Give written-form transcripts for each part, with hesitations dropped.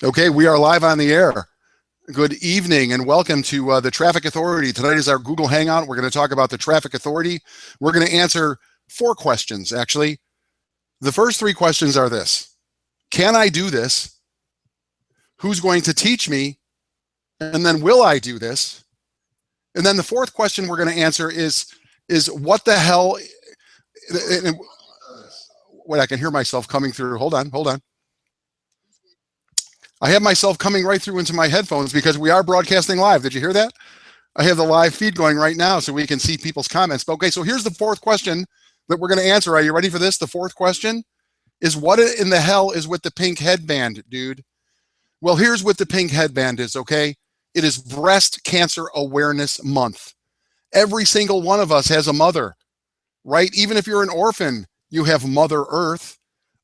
Okay, we are live on the air. Good evening and welcome to the Traffic Authority. Tonight is our Google Hangout. We're going to talk about the Traffic Authority. We're going to answer 4 questions, actually. The first 3 questions are this: can I do this? Who's going to teach me? And then will I do this? And then the 4th question we're going to answer is what the hell? Wait, I can hear myself coming through. Hold on. I have myself coming right through into my headphones because we are broadcasting live. Did you hear that? I have the live feed going right now so we can see people's comments. But okay, so here's the 4th question that we're going to answer. Are you ready for this? The 4th question is, what in the hell is with the pink headband, dude? Well, here's what the pink headband is, okay? It is Breast Cancer Awareness Month. Every single one of us has a mother, right? Even if you're an orphan, you have Mother Earth.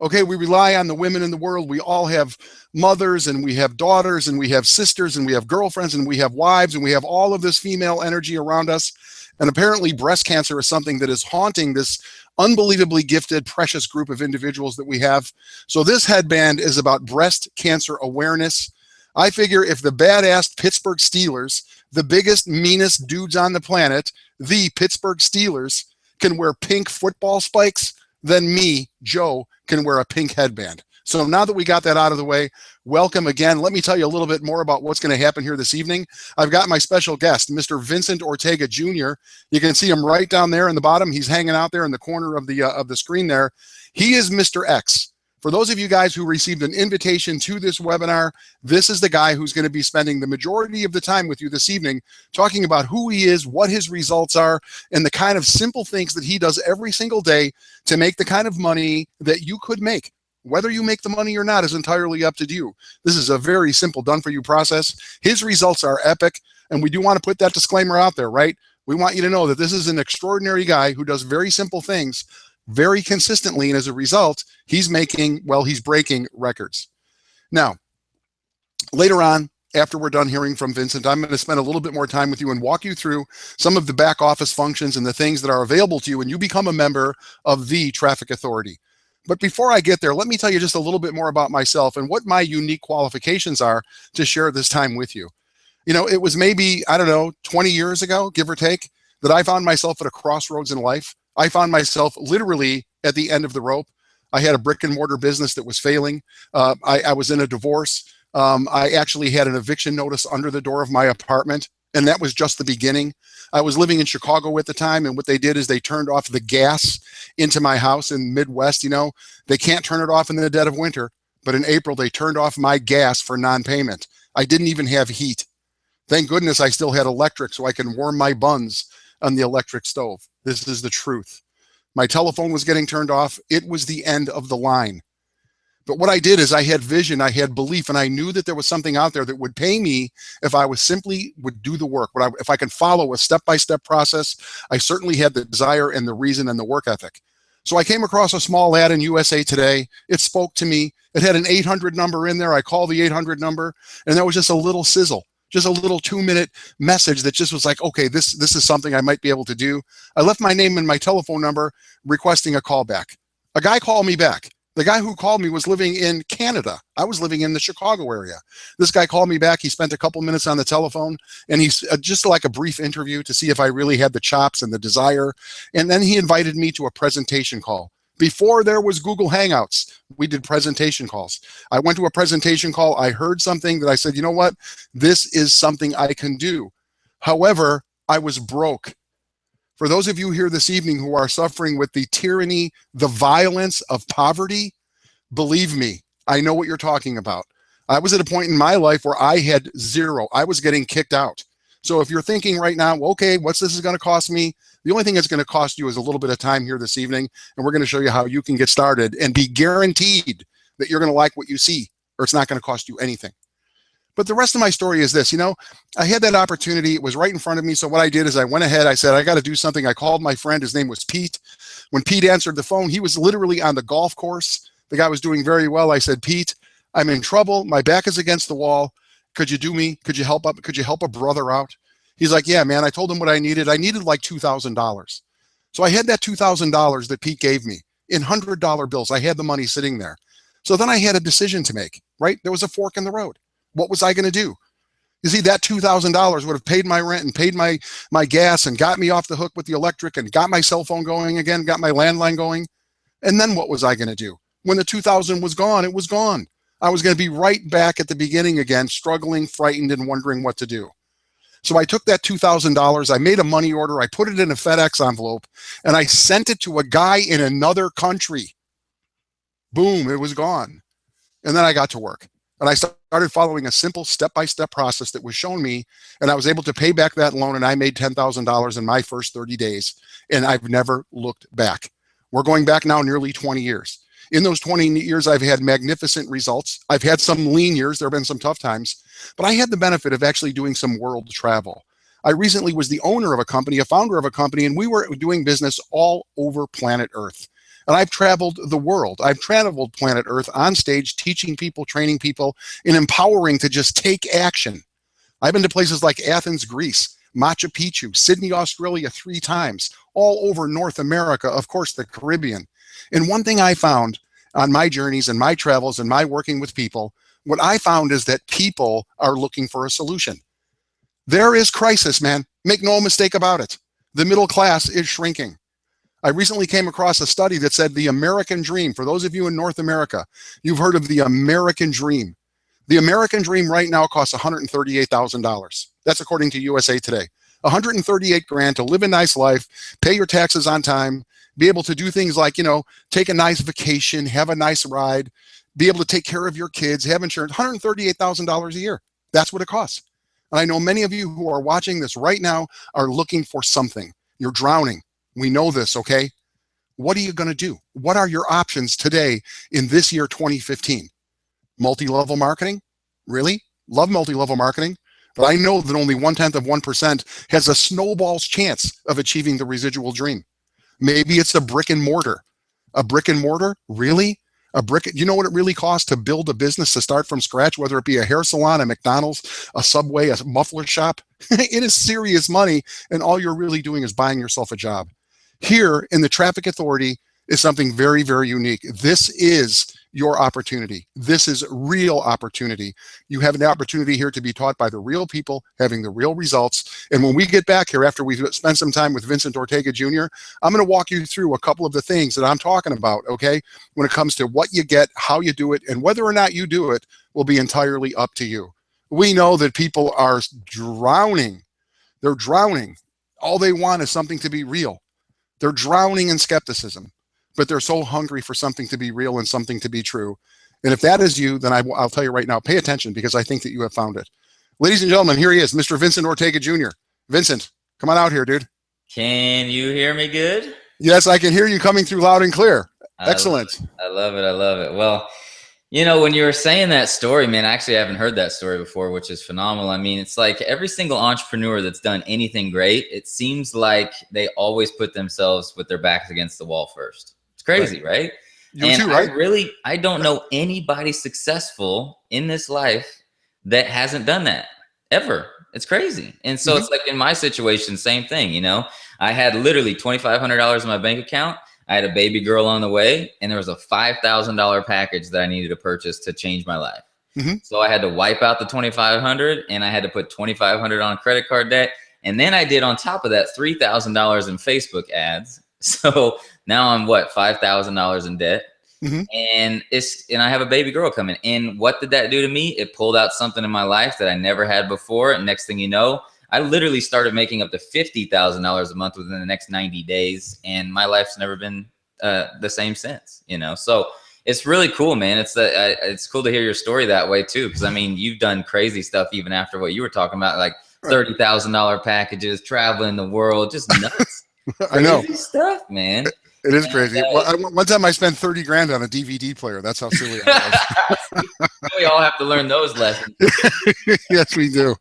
Okay, we rely on the women in the world. We all have mothers, and we have daughters, and we have sisters, and we have girlfriends, and we have wives, and we have all of this female energy around us. And apparently breast cancer is something that is haunting this unbelievably gifted, precious group of individuals that we have. So this headband is about breast cancer awareness. I figure if the badass Pittsburgh Steelers, the biggest, meanest dudes on the planet, the Pittsburgh Steelers, can wear pink football spikes, then me, Joe, can wear a pink headband. So now that we got that out of the way, welcome again. Let me tell you a little bit more about what's going to happen here this evening. I've got my special guest, Mr. Vincent Ortega Jr. You can see him right down there in the bottom. He's hanging out there in the corner of the screen there. He is Mr. X. For those of you guys who received an invitation to this webinar, this is the guy who's going to be spending the majority of the time with you this evening, talking about who he is, what his results are, and the kind of simple things that he does every single day to make the kind of money that you could make. Whether you make the money or not is entirely up to you. This is a very simple done-for-you process. His results are epic, and we do want to put that disclaimer out there, right? We want you to know that this is an extraordinary guy who does very simple things very consistently, and as a result, he's breaking records. Now, later on, after we're done hearing from Vincent, I'm going to spend a little bit more time with you and walk you through some of the back office functions and the things that are available to you when you become a member of the Traffic Authority. But before I get there, let me tell you just a little bit more about myself and what my unique qualifications are to share this time with you. You know, it was maybe, 20 years ago, give or take, that I found myself at a crossroads in life. I found myself literally at the end of the rope. I had a brick and mortar business that was failing. I was in a divorce. I actually had an eviction notice under the door of my apartment, and that was just the beginning. I was living in Chicago at the time, and what they did is they turned off the gas into my house in Midwest. You know, they can't turn it off in the dead of winter, but in April, they turned off my gas for non-payment. I didn't even have heat. Thank goodness I still had electric so I can warm my buns on the electric stove. This is the truth. My telephone was getting turned off. It was the end of the line. But what I did is I had vision, I had belief, and I knew that there was something out there that would pay me if I would do the work. If I can follow a step-by-step process, I certainly had the desire and the reason and the work ethic. So I came across a small ad in USA Today. It spoke to me. It had an 800 number in there. I called the 800 number, and there was just a little sizzle. Just a little 2-minute message that just was like, okay, this is something I might be able to do. I left my name and my telephone number requesting a call back. A guy called me back. The guy who called me was living in Canada. I was living in the Chicago area. This guy called me back. He spent a couple minutes on the telephone, and he's just like a brief interview to see if I really had the chops and the desire. And then he invited me to a presentation call. Before there was Google Hangouts, we did presentation calls. I went to a presentation call. I heard something that I said, you know what? This is something I can do. However, I was broke. For those of you here this evening who are suffering with the tyranny, the violence of poverty, believe me, I know what you're talking about. I was at a point in my life where I had zero. I was getting kicked out. So if you're thinking right now, okay, what's this is going to cost me? The only thing it's going to cost you is a little bit of time here this evening, and we're going to show you how you can get started and be guaranteed that you're going to like what you see, or it's not going to cost you anything. But the rest of my story is this. I had that opportunity. It was right in front of me. So what I did is I went ahead. I said, I got to do something. I called my friend. His name was Pete. When Pete answered the phone, he was literally on the golf course. The guy was doing very well. I said, Pete, I'm in trouble. My back is against the wall. Could you do me? Could you help a brother out? He's like, yeah, man. I told him what I needed. I needed like $2,000. So I had that $2,000 that Pete gave me in $100 bills. I had the money sitting there. So then I had a decision to make. right? There was a fork in the road. What was I going to do? You see, that $2,000 would have paid my rent and paid my gas and got me off the hook with the electric and got my cell phone going again, got my landline going. And then what was I going to do? When the 2,000 was gone, it was gone. I was going to be right back at the beginning again, struggling, frightened, and wondering what to do. So I took that $2,000, I made a money order, I put it in a FedEx envelope, and I sent it to a guy in another country. Boom, it was gone. And then I got to work. And I started following a simple step-by-step process that was shown me, and I was able to pay back that loan, and I made $10,000 in my first 30 days, and I've never looked back. We're going back now nearly 20 years. In those 20 years, I've had magnificent results. I've had some lean years. There have been some tough times, but I had the benefit of actually doing some world travel. I recently was the owner of a company, a founder of a company, and we were doing business all over planet Earth. And I've traveled the world. I've traveled planet Earth on stage, teaching people, training people, and empowering to just take action. I've been to places like Athens, Greece, Machu Picchu, Sydney, Australia 3 times, all over North America, of course, the Caribbean. And one thing I found on my journeys and my travels and my working with people, what I found is that people are looking for a solution. There is crisis, man. Make no mistake about it. The middle class is shrinking. I recently came across a study that said the American dream, for those of you in North America, you've heard of the American dream. The American dream right now costs $138,000. That's according to USA Today. 138 grand to live a nice life, pay your taxes on time, be able to do things like, take a nice vacation, have a nice ride, be able to take care of your kids, have insurance, $138,000 a year. That's what it costs. And I know many of you who are watching this right now are looking for something. You're drowning. We know this, okay? What are you going to do? What are your options today in this year, 2015? Multi-level marketing? Really? Love multi-level marketing. But I know that only 0.1% has a snowball's chance of achieving the residual dream. Maybe it's a brick and mortar. A brick and mortar? Really? You know what it really costs to build a business, to start from scratch, whether it be a hair salon, a McDonald's, a Subway, a muffler shop? It is serious money, and all you're really doing is buying yourself a job. Here in the Traffic Authority is something very, very unique. This is your opportunity. This is real opportunity. You have an opportunity here to be taught by the real people, having the real results. And when we get back here, after we've spent some time with Vincent Ortega Jr., I'm going to walk you through a couple of the things that I'm talking about, okay? When it comes to what you get, how you do it, and whether or not you do it will be entirely up to you. We know that people are drowning. They're drowning. All they want is something to be real. They're drowning in skepticism, but they're so hungry for something to be real and something to be true. And if that is you, then I'll tell you right now, pay attention, because I think that you have found it. Ladies and gentlemen, here he is, Mr. Vincent Ortega Jr. Vincent, come on out here, dude. Can you hear me good? Yes, I can hear you coming through loud and clear. Excellent. I love it. I love it. Well, when you were saying that story, man, I actually haven't heard that story before, which is phenomenal. I mean, it's like every single entrepreneur that's done anything great, it seems like they always put themselves with their backs against the wall first. It's crazy, right? You too, right? I don't know anybody successful in this life that hasn't done that ever. It's crazy. And so it's like in my situation, same thing, I had literally $2,500 in my bank account. I had a baby girl on the way, and there was a $5,000 package that I needed to purchase to change my life. So I had to wipe out the $2,500, and I had to put $2,500 on credit card debt. And then I did on top of that $3,000 in Facebook ads. So now I'm $5,000 in debt. And I have a baby girl coming. And what did that do to me? It pulled out something in my life that I never had before. And next thing you know, I literally started making up to $50,000 a month within the next 90 days. And my life's never been the same since, So it's really cool, man. It's cool to hear your story that way too. Because I mean, you've done crazy stuff even after what you were talking about, like $30,000 packages, traveling the world, just nuts. I know. Crazy stuff, man. It is crazy. One time I spent 30 grand on a DVD player. That's how silly I was. We all have to learn those lessons. Yes, we do.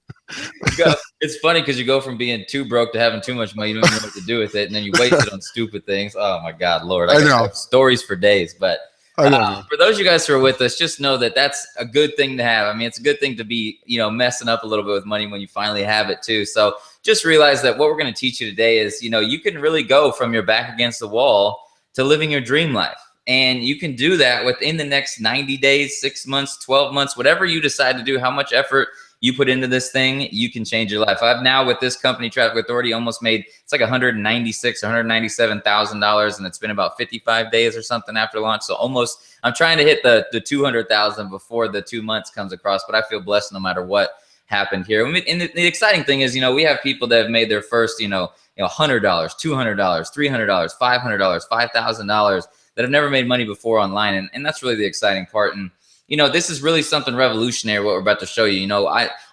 It's funny because you go from being too broke to having too much money. You don't even know what to do with it. And then you waste it on stupid things. Oh, my God, Lord. I know. Stories for days. But for those of you guys who are with us, just know that that's a good thing to have. I mean, it's a good thing to be, messing up a little bit with money when you finally have it, too. So just realize that what we're going to teach you today is, you can really go from your back against the wall to living your dream life. And you can do that within the next 90 days, 6 months, 12 months, whatever you decide to do, how much effort you put into this thing, you can change your life. I've now, with this company, Traffic Authority, almost made, it's like $197,000, and it's been about 55 days or something after launch. So almost, I'm trying to hit the 200,000 before the 2 months comes across, but I feel blessed no matter what happened here. And the exciting thing is, we have people that have made their first, $100, $200, $300, $500, $5,000 that have never made money before online. And that's really the exciting part. And, this is really something revolutionary, what we're about to show you.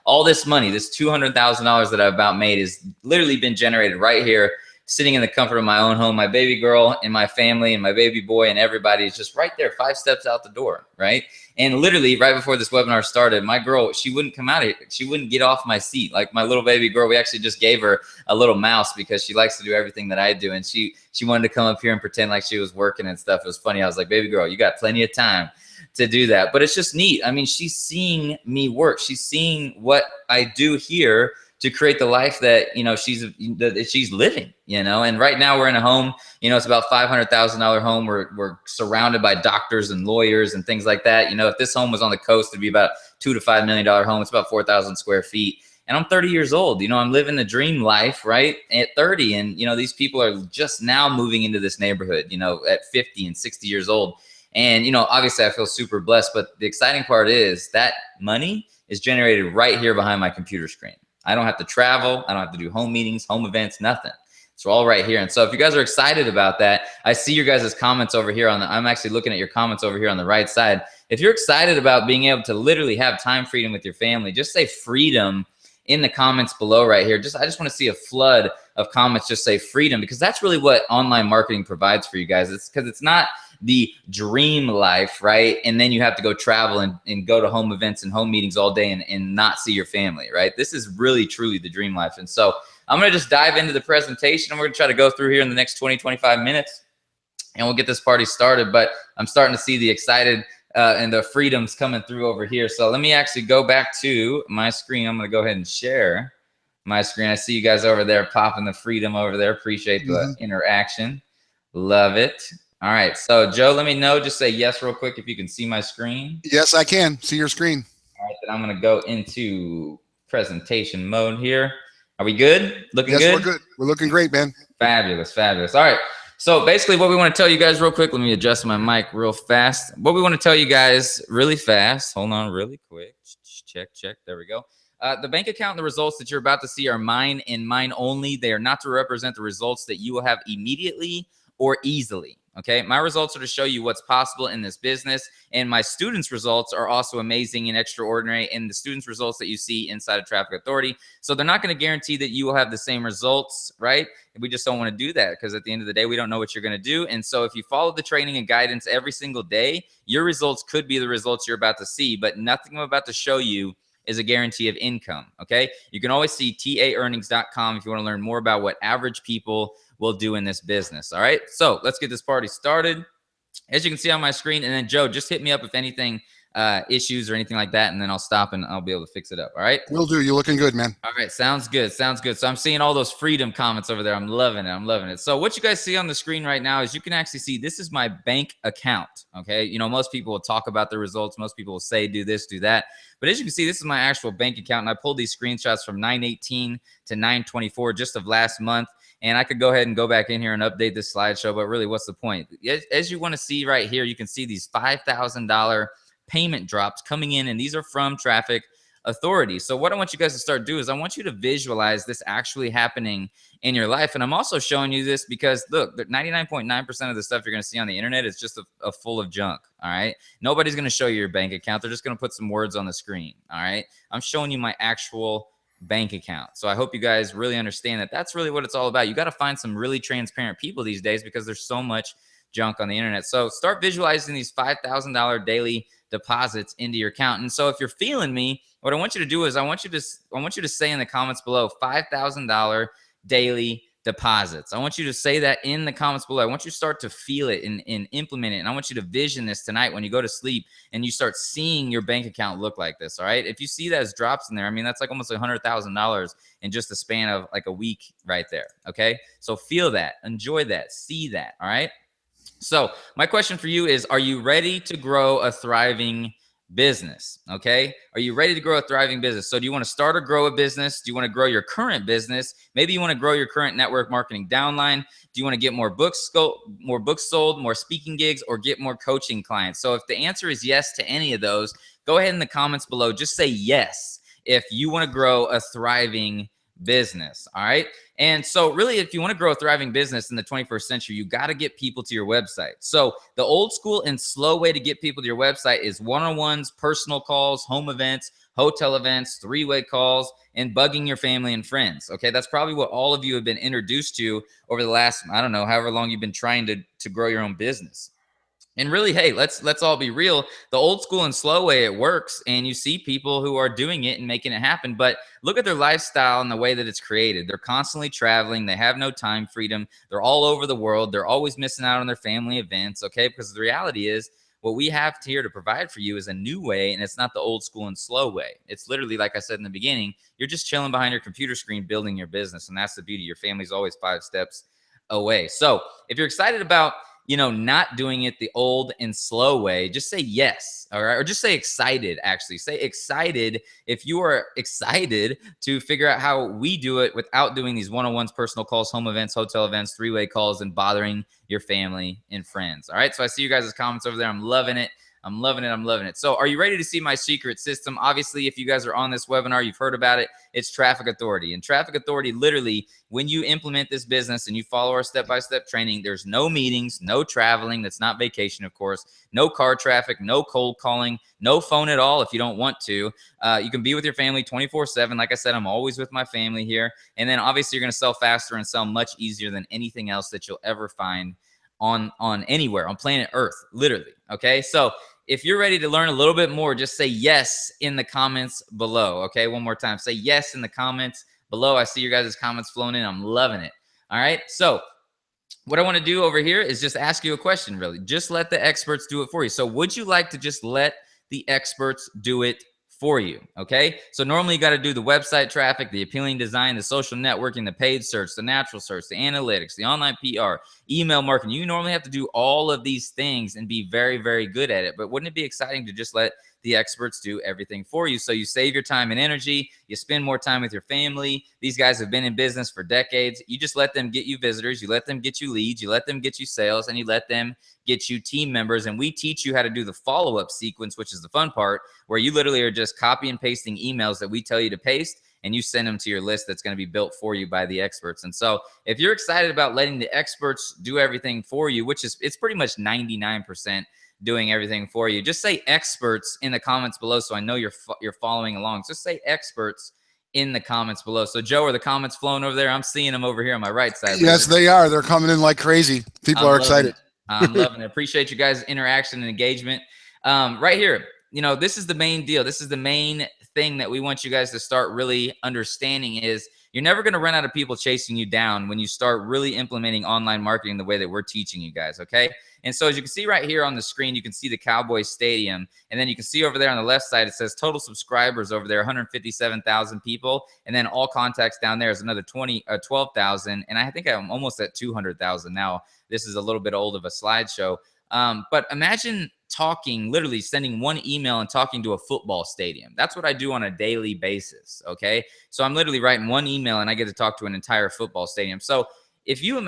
All this money, this $200,000 that I've about made has literally been generated right here, sitting in the comfort of my own home. My baby girl and my family and my baby boy and everybody is just right there, 5 steps out the door, right? And literally right before this webinar started, my girl, she wouldn't come out of here. She wouldn't get off my seat. Like my little baby girl, we actually just gave her a little mouse because she likes to do everything that I do. And she wanted to come up here and pretend like she was working and stuff. It was funny. I was like, baby girl, you got plenty of time to do that. But it's just neat. I mean, she's seeing me work. She's seeing what I do here to create the life that, she's living, and right now we're in a home, it's about $500,000 home. We're surrounded by doctors and lawyers and things like that. If this home was on the coast, it'd be about $2 to $5 million home. It's about 4,000 square feet. And I'm 30 years old. I'm living the dream life, right? At 30. And, these people are just now moving into this neighborhood, at 50 and 60 years old. And, obviously I feel super blessed, but the exciting part is that money is generated right here behind my computer screen. I don't have to travel. I don't have to do home meetings, home events, nothing. It's all right here. And so if you guys are excited about that, I see your guys' comments over here I'm actually looking at your comments over here on the right side. If you're excited about being able to literally have time freedom with your family, just say freedom in the comments below right here. I just want to see a flood of comments. Just say freedom, because that's really what online marketing provides for you guys. It's because it's not the dream life, right? And then you have to go travel and go to home events and home meetings all day and not see your family, right? This is really, truly the dream life. And so I'm going to just dive into the presentation, and we're going to try to go through here in the next 20, 25 minutes, and we'll get this party started. But I'm starting to see the excited and the freedoms coming through over here. So let me actually go back to my screen. I'm going to go ahead and share my screen. I see you guys over there popping the freedom over there. Appreciate the interaction. Love it. All right. So Joe, let me know. Just say yes real quick if you can see my screen. Yes, I can see your screen. All right. Then I'm going to go into presentation mode here. Are we good? Looking good? Yes, we're good. We're looking great, man. Fabulous. Fabulous. All right. So basically what we want to tell you guys real quick, let me adjust my mic real fast. What we want to tell you guys really fast, hold on really quick. Check. There we go. The bank account and the results that you're about to see are mine and mine only. They are not to represent the results that you will have immediately or easily. Okay, my results are to show you what's possible in this business, and my students' results are also amazing and extraordinary, and the students' results that you see inside of Traffic Authority. So they're not going to guarantee that you will have the same results, right? We just don't want to do that, because at the end of the day, we don't know what you're going to do. And so if you follow the training and guidance every single day, your results could be the results you're about to see, but nothing I'm about to show you is a guarantee of income. Okay, you can always see taearnings.com if you want to learn more about what average people will do in this business. All right, so let's get this party started. As you can see on my screen, and then Joe, just hit me up if anything issues or anything like that, and then I'll stop and I'll be able to fix it up. All right, will do. You're looking good, man. All right, sounds good. So I'm seeing all those freedom comments over there. I'm loving it. So what you guys see on the screen right now is you can actually see this is my bank account. Okay, most people will talk about the results. Most people will say do this, do that. But as you can see, this is my actual bank account, and I pulled these screenshots from 9/18 to 9/24 just of last month. And I could go ahead and go back in here and update this slideshow, but really, what's the point? As you want to see right here, you can see these $5,000 payment drops coming in, and these are from Traffic Authority. So what I want you guys to start doing is I want you to visualize this actually happening in your life. And I'm also showing you this because, look, 99.9% of the stuff you're going to see on the internet is just a full of junk, all right? Nobody's going to show you your bank account. They're just going to put some words on the screen, all right? I'm showing you my actual bank account. So I hope you guys really understand that that's really what it's all about. You got to find some really transparent people these days because there's so much junk on the internet. So start visualizing these $5,000 daily deposits into your account. And so if you're feeling me, what I want you to do is I want you to say in the comments below $5,000 daily deposits. I want you to say that in the comments below. I want you to start to feel it and implement it. And I want you to vision this tonight when you go to sleep and you start seeing your bank account look like this. All right. If you see that as drops in there, I mean, that's like almost $100,000 in just the span of like a week right there. Okay. So feel that, enjoy that, see that. All right. So my question for you is, are you ready to grow a thriving business? Okay. Are you ready to grow a thriving business? So do you want to start or grow a business? Do you want to grow your current business? Maybe you want to grow your current network marketing downline. Do you want to get more books sold, more speaking gigs, or get more coaching clients? So if the answer is yes to any of those, go ahead in the comments below. Just say yes if you want to grow a thriving business. All right. And so really, if you want to grow a thriving business in the 21st century, you got to get people to your website. So the old school and slow way to get people to your website is one-on-ones, personal calls, home events, hotel events, three-way calls, and bugging your family and friends. Okay. That's probably what all of you have been introduced to over the last, I don't know, however long you've been trying to grow your own business. And really, hey, let's all be real. The old school and slow way, it works, and you see people who are doing it and making it happen. But look at their lifestyle and the way that it's created. They're constantly traveling. They have no time freedom. They're all over the world. They're always missing out on their family events, okay? Because the reality is, what we have here to provide for you is a new way, and it's not the old school and slow way. It's literally, like I said in the beginning, you're just chilling behind your computer screen building your business, and that's the beauty. Your family's always 5 steps away. So if you're excited about not doing it the old and slow way, just say yes. All right. Or just say excited. Actually, say excited if you are excited to figure out how we do it without doing these one-on-ones, personal calls, home events, hotel events, three-way calls, and bothering your family and friends. All right. So I see you guys' comments over there. I'm loving it. I'm loving it. I'm loving it. So are you ready to see my secret system? Obviously, if you guys are on this webinar, you've heard about it. It's Traffic Authority. And Traffic Authority, literally, when you implement this business and you follow our step-by-step training, there's no meetings, no traveling. That's not vacation, of course. No car traffic, no cold calling, no phone at all if you don't want to. You can be with your family 24/7. Like I said, I'm always with my family here. And then obviously, you're going to sell faster and sell much easier than anything else that you'll ever find on anywhere on planet Earth, literally. Okay. So if you're ready to learn a little bit more, just say yes in the comments below. Okay. One more time. Say yes in the comments below. I see your guys' comments flowing in. I'm loving it. All right. So what I want to do over here is just ask you a question, really. Just let the experts do it for you. So would you like to just let the experts do it for you? Okay. So normally you got to do the website traffic, the appealing design, the social networking, the paid search, the natural search, the analytics, the online PR, email marketing. You normally have to do all of these things and be very, very good at it. But wouldn't it be exciting to just let the experts do everything for you? So you save your time and energy. You spend more time with your family. These guys have been in business for decades. You just let them get you visitors. You let them get you leads. You let them get you sales, and you let them get you team members. And we teach you how to do the follow-up sequence, which is the fun part, where you literally are just copy and pasting emails that we tell you to paste, and you send them to your list that's going to be built for you by the experts. And so if you're excited about letting the experts do everything for you, which is, it's pretty much 99% doing everything for you, just say experts in the comments below so I know you're following along. Just say experts in the comments below. So Joe, are the comments flowing over there? I'm seeing them over here on my right side. Yes, they are. They're coming in like crazy. People are excited. I'm loving it. Appreciate you guys' interaction and engagement. Right here, this is the main deal. This is the main thing that we want you guys to start really understanding is you're never going to run out of people chasing you down when you start really implementing online marketing the way that we're teaching you guys, okay? And so as you can see right here on the screen, you can see the Cowboys Stadium. And then you can see over there on the left side, it says total subscribers over there, 157,000 people. And then all contacts down there is another 12,000. And I think I'm almost at 200,000 now. This is a little bit old of a slideshow. But imagine literally sending one email and talking to a football stadium. That's what I do on a daily basis, okay? So I'm literally writing one email and I get to talk to an entire football stadium. So if you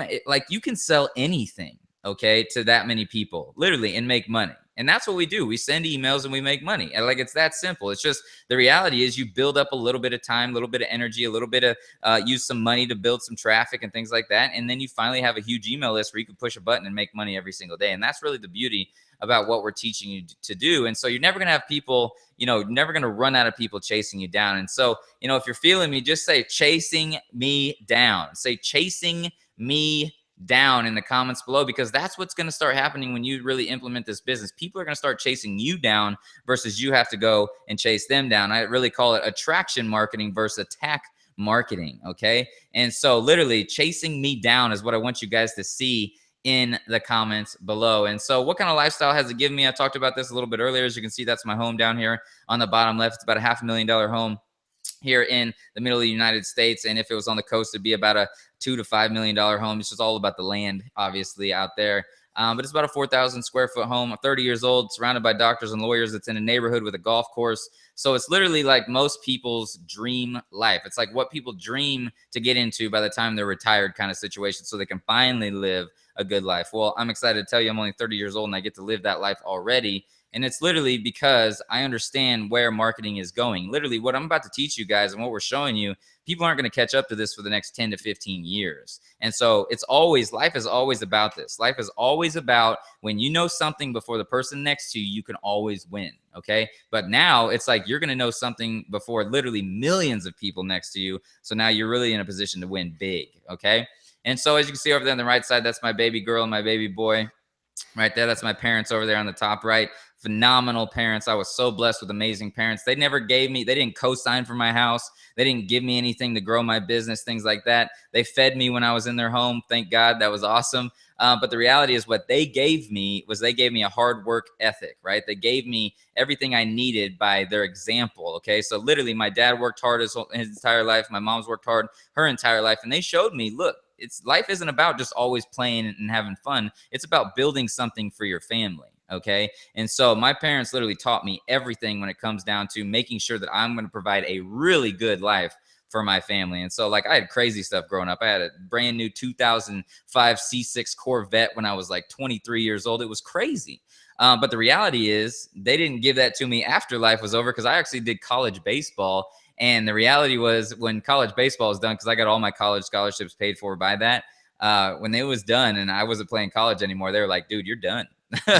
can sell anything, okay, to that many people, literally, and make money. And that's what we do. We send emails and we make money. And it's that simple. It's just the reality is you build up a little bit of time, a little bit of energy, a little bit of use some money to build some traffic and things like that. And then you finally have a huge email list where you can push a button and make money every single day. And that's really the beauty about what we're teaching you to do. And so you're never going to have people, never going to run out of people chasing you down. And so, if you're feeling me, just say chasing me down. Say chasing me down in the comments below, because that's what's going to start happening when you really implement this business. People are going to start chasing you down versus you have to go and chase them down. I really call it attraction marketing versus attack marketing. Okay. And so literally chasing me down is what I want you guys to see in the comments below. And so what kind of lifestyle has it given me? I talked about this a little bit earlier. As you can see, that's my home down here on the bottom left. It's about a $500,000 home here in the middle of the United States. And if it was on the coast, it'd be about a $2 to $5 million home. It's just all about the land, obviously, out there. But it's about a 4,000 square foot home. I'm 30 years old, surrounded by doctors and lawyers. It's in a neighborhood with a golf course. So it's literally like most people's dream life. It's like what people dream to get into by the time they're retired kind of situation, so they can finally live a good life. Well, I'm excited to tell you I'm only 30 years old and I get to live that life already. And it's literally because I understand where marketing is going. Literally, what I'm about to teach you guys and what we're showing you, people aren't going to catch up to this for the next 10 to 15 years. And so it's always, life is always about this. Life is always about when you know something before the person next to you, you can always win. Okay. But now it's like you're going to know something before literally millions of people next to you. So now you're really in a position to win big. Okay. And so as you can see over there on the right side, that's my baby girl and my baby boy. Right there, that's my parents over there on the top right. Phenomenal parents. I was so blessed with amazing parents. They never gave me, they didn't co-sign for my house. They didn't give me anything to grow my business, things like that. They fed me when I was in their home. Thank God, that was awesome. But the reality is what they gave me was they gave me a hard work ethic, right? They gave me everything I needed by their example, okay? So literally my dad worked hard his entire life. My mom's worked hard her entire life. And they showed me, look, life isn't about just always playing and having fun. It's about building something for your family. Okay. And so my parents literally taught me everything when it comes down to making sure that I'm going to provide a really good life for my family. And so like I had crazy stuff growing up. I had a brand new 2005 C6 Corvette when I was like 23 years old. It was crazy. But the reality is they didn't give that to me after life was over, because I actually did college baseball. And the reality was when college baseball was done, because I got all my college scholarships paid for by that, when it was done and I wasn't playing college anymore, they were like, dude, you're done.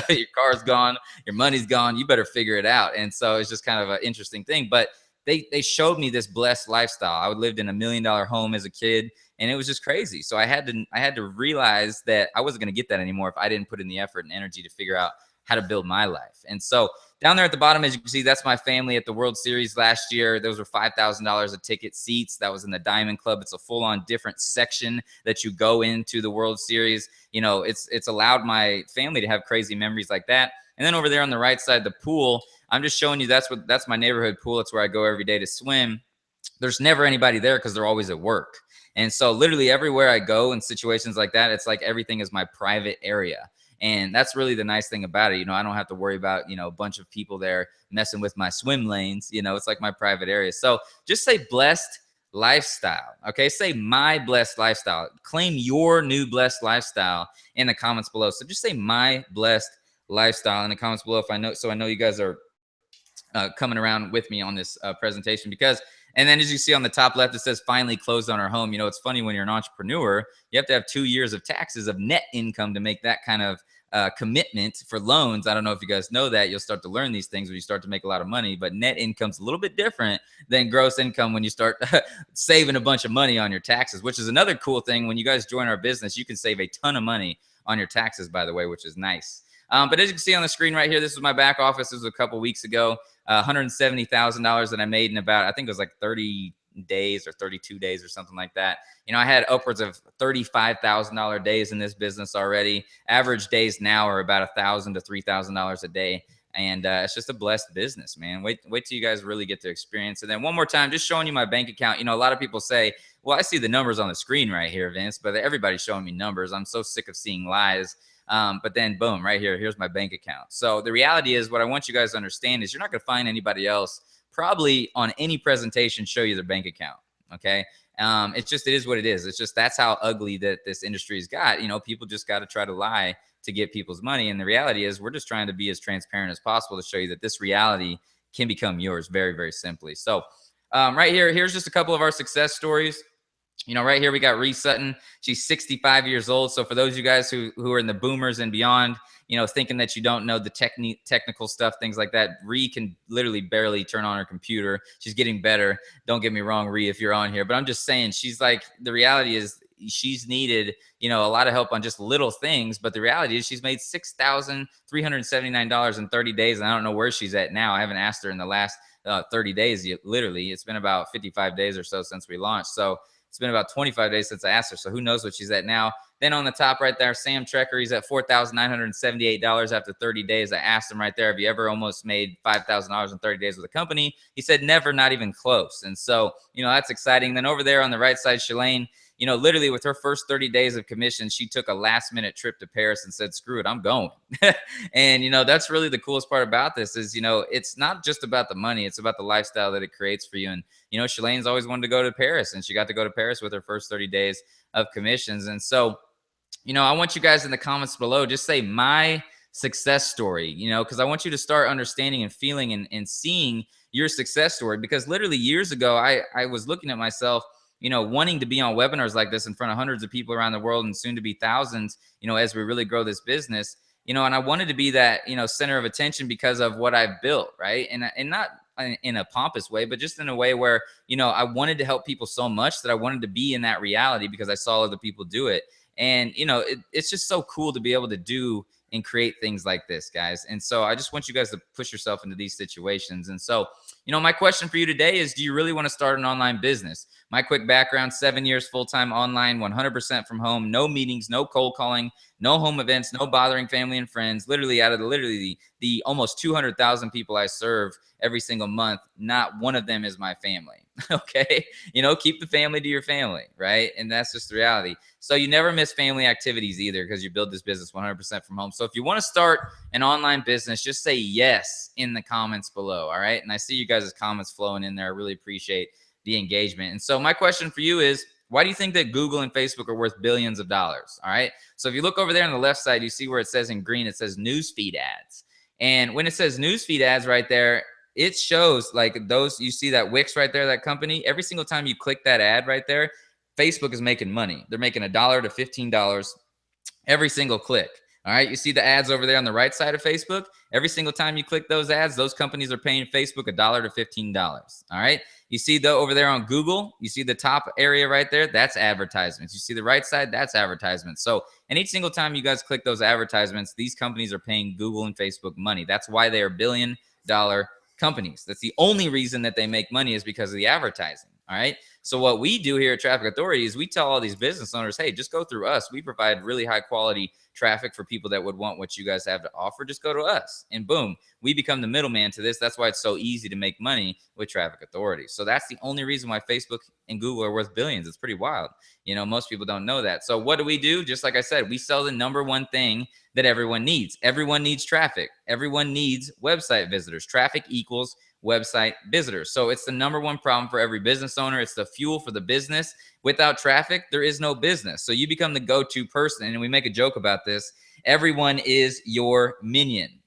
Your car's gone. Your money's gone. You better figure it out. And so it's just kind of an interesting thing. But they showed me this blessed lifestyle. I lived in $1 million home as a kid, and it was just crazy. So I had to realize that I wasn't going to get that anymore if I didn't put in the effort and energy to figure out how to build my life. And so down there at the bottom, as you can see, that's my family at the World Series last year. Those were $5,000 a ticket seats. That was in the Diamond Club. It's a full-on different section that you go into the World Series. You know, it's allowed my family to have crazy memories like that. And then over there on the right side, the pool, I'm just showing you that's my neighborhood pool. It's where I go every day to swim. There's never anybody there because they're always at work. And so literally everywhere I go in situations like that, it's like everything is my private area. And that's really the nice thing about it. You know, I don't have to worry about, you know, a bunch of people there messing with my swim lanes. You know, it's like my private area. So just say blessed lifestyle. Okay. Say my blessed lifestyle. Claim your new blessed lifestyle in the comments below. So just say my blessed lifestyle in the comments below. I know you guys are coming around with me on this presentation, because, and then as you see on the top left, it says finally closed on our home. You know, it's funny when you're an entrepreneur, you have to have 2 years of taxes of net income to make that kind of commitment for loans. I don't know if you guys know that. You'll start to learn these things when you start to make a lot of money, but net income's a little bit different than gross income when you start saving a bunch of money on your taxes, which is another cool thing. When you guys join our business, you can save a ton of money on your taxes, by the way, which is nice. But as you can see on the screen right here, this was my back office. This was a couple weeks ago. $170,000 that I made in about, I think it was like 30 days or 32 days or something like that. You know, I had upwards of $35,000 days in this business already. Average days now are about $1,000 to $3,000 a day. And it's just a blessed business, man. Wait till you guys really get to experience it. And then one more time, just showing you my bank account. You know, a lot of people say, well, I see the numbers on the screen right here, Vince, but everybody's showing me numbers. I'm so sick of seeing lies. But then boom, right here, here's my bank account. So the reality is, what I want you guys to understand is you're not going to find anybody else probably on any presentation show you their bank account. Okay. It is what it is. It's just, that's how ugly that this industry's got. You know, people just got to try to lie to get people's money. And the reality is, we're just trying to be as transparent as possible to show you that this reality can become yours very, very simply. So right here, here's just a couple of our success stories. You know, right here we got Ree Sutton. She's 65 years old. So for those of you guys who are in the boomers and beyond, you know, thinking that you don't know the technical stuff, things like that, Ree can literally barely turn on her computer. She's getting better. Don't get me wrong, Ree, if you're on here. But I'm just saying, she's like, the reality is she's needed, you know, a lot of help on just little things. But the reality is she's made $6,379 in 30 days. And I don't know where she's at now. I haven't asked her in the last 30 days. Literally, it's been about 55 days or so since we launched. So it's been about 25 days since I asked her. So who knows what she's at now. Then on the top right there, Sam Trecker, he's at $4,978 after 30 days. I asked him right there, have you ever almost made $5,000 in 30 days with a company? He said, never, not even close. And so, that's exciting. Then over there on the right side, Shalane, literally with her first 30 days of commission, she took a last minute trip to Paris and said, screw it, I'm going. And, that's really the coolest part about this is, it's not just about the money. It's about the lifestyle that it creates for you. And, Shalane's always wanted to go to Paris, and she got to go to Paris with her first 30 days of commissions. And so, I want you guys in the comments below, just say my success story, because I want you to start understanding and feeling and seeing your success story. Because literally years ago, I was looking at myself, wanting to be on webinars like this in front of hundreds of people around the world and soon to be thousands, as we really grow this business, and I wanted to be that, center of attention because of what I've built, right? And not in a pompous way, but just in a way where, I wanted to help people so much that I wanted to be in that reality because I saw other people do it. And, it's just so cool to be able to do and create things like this, guys. And so I just want you guys to push yourself into these situations. And so, my question for you today is, do you really want to start an online business? My quick background, 7 years full-time online, 100% from home, no meetings, no cold calling, no home events, no bothering family and friends. Literally out of the almost 200,000 people I serve every single month, not one of them is my family. Okay. Keep the family to your family, right? And that's just the reality. So you never miss family activities either because you build this business 100% from home. So if you want to start an online business, just say yes in the comments below. All right. And I see you guys' comments flowing in there. I really appreciate the engagement. And so my question for you is, why do you think that Google and Facebook are worth billions of dollars? All right. So if you look over there on the left side, you see where it says in green, it says newsfeed ads. And when it says newsfeed ads right there, it shows like those, you see that Wix right there, that company, every single time you click that ad right there, Facebook is making money. They're making $1 to $15 every single click. All right. You see the ads over there on the right side of Facebook. Every single time you click those ads, those companies are paying Facebook $1 to $15. All right. You see though over there on Google, you see the top area right there. That's advertisements. You see the right side, that's advertisements. So, and each single time you guys click those advertisements, these companies are paying Google and Facebook money. That's why they are billion-dollar companies. That's the only reason that they make money is because of the advertising. All right. So what we do here at Traffic Authority is we tell all these business owners, hey, just go through us. We provide really high quality traffic for people that would want what you guys have to offer. Just go to us and boom, we become the middleman to this. That's why it's so easy to make money with Traffic Authority. So that's the only reason why Facebook and Google are worth billions. It's pretty wild. Most people don't know that. So what do? Just like I said, we sell the number one thing that everyone needs. Everyone needs traffic. Everyone needs website visitors. Traffic equals website visitors. So it's the number one problem for every business owner. It's the fuel for the business. Without traffic, there is no business. So you become the go-to person. And we make a joke about this. Everyone is your minion.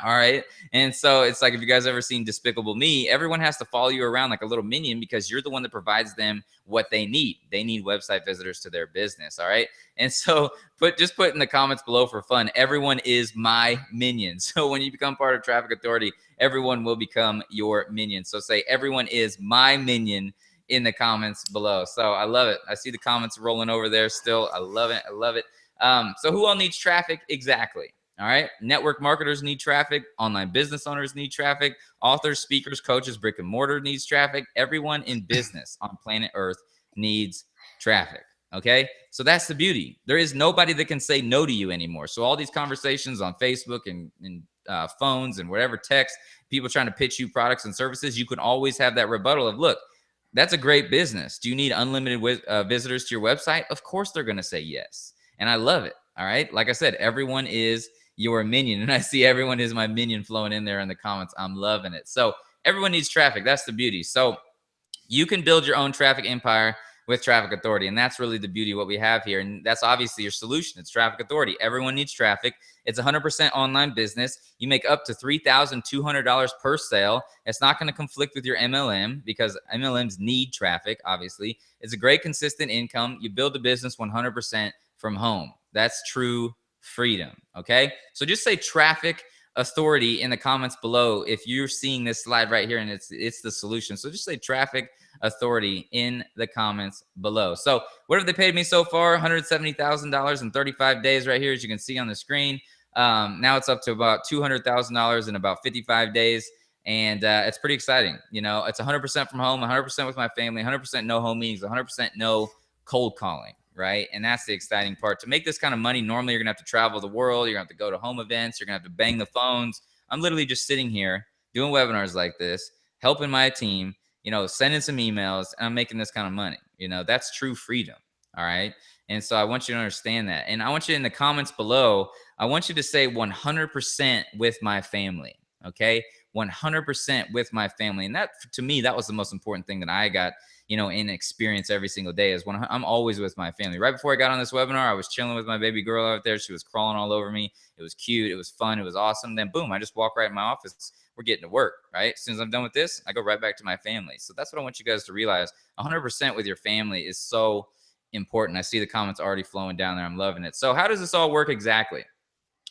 All right. And so it's like, if you guys ever seen Despicable Me, everyone has to follow you around like a little minion because you're the one that provides them what they need. They need website visitors to their business. All right. And so just put in the comments below for fun. Everyone is my minion. So when you become part of Traffic Authority, everyone will become your minion. So say everyone is my minion in the comments below. So I love it. I see the comments rolling over there still. I love it. I love it. So who all needs traffic? Exactly. All right. Network marketers need traffic. Online business owners need traffic. Authors, speakers, coaches, brick and mortar needs traffic. Everyone in business on planet Earth needs traffic. Okay. So that's the beauty. There is nobody that can say no to you anymore. So all these conversations on Facebook and phones and whatever text, people trying to pitch you products and services, you can always have that rebuttal of, look, that's a great business. Do you need unlimited visitors to your website? Of course they're going to say yes. And I love it. All right. Like I said, everyone is your minion. And I see everyone is my minion flowing in there in the comments. I'm loving it. So everyone needs traffic. That's the beauty. So you can build your own traffic empire with Traffic Authority. And that's really the beauty of what we have here. And that's obviously your solution. It's Traffic Authority. Everyone needs traffic. It's 100% online business. You make up to $3,200 per sale. It's not going to conflict with your MLM because MLMs need traffic, obviously. It's a great consistent income. You build a business 100% from home. That's true freedom. Okay. So just say Traffic Authority in the comments below if you're seeing this slide right here and it's the solution. So just say Traffic Authority in the comments below. So what have they paid me so far? $170,000 in 35 days right here, as you can see on the screen. Now it's up to about $200,000 in about 55 days. And it's pretty exciting. It's 100% from home, 100% with my family, 100% no home meetings, 100% no cold calling, right? And that's the exciting part. To make this kind of money, normally you're gonna have to travel the world, you're gonna have to go to home events, you're gonna have to bang the phones. I'm literally just sitting here doing webinars like this, helping my team, sending some emails, and I'm making this kind of money. That's true freedom. All right. And so I want you to understand that. And I want you in the comments below, I want you to say 100% with my family. Okay. 100% with my family. And that, to me, that was the most important thing that I got, in experience every single day is when I'm always with my family. Right before I got on this webinar, I was chilling with my baby girl out there. She was crawling all over me. It was cute. It was fun. It was awesome. Then boom, I just walk right in my office. We're getting to work, right? As soon as I'm done with this, I go right back to my family. So that's what I want you guys to realize. 100% with your family is so important. I see the comments already flowing down there. I'm loving it. So how does this all work exactly?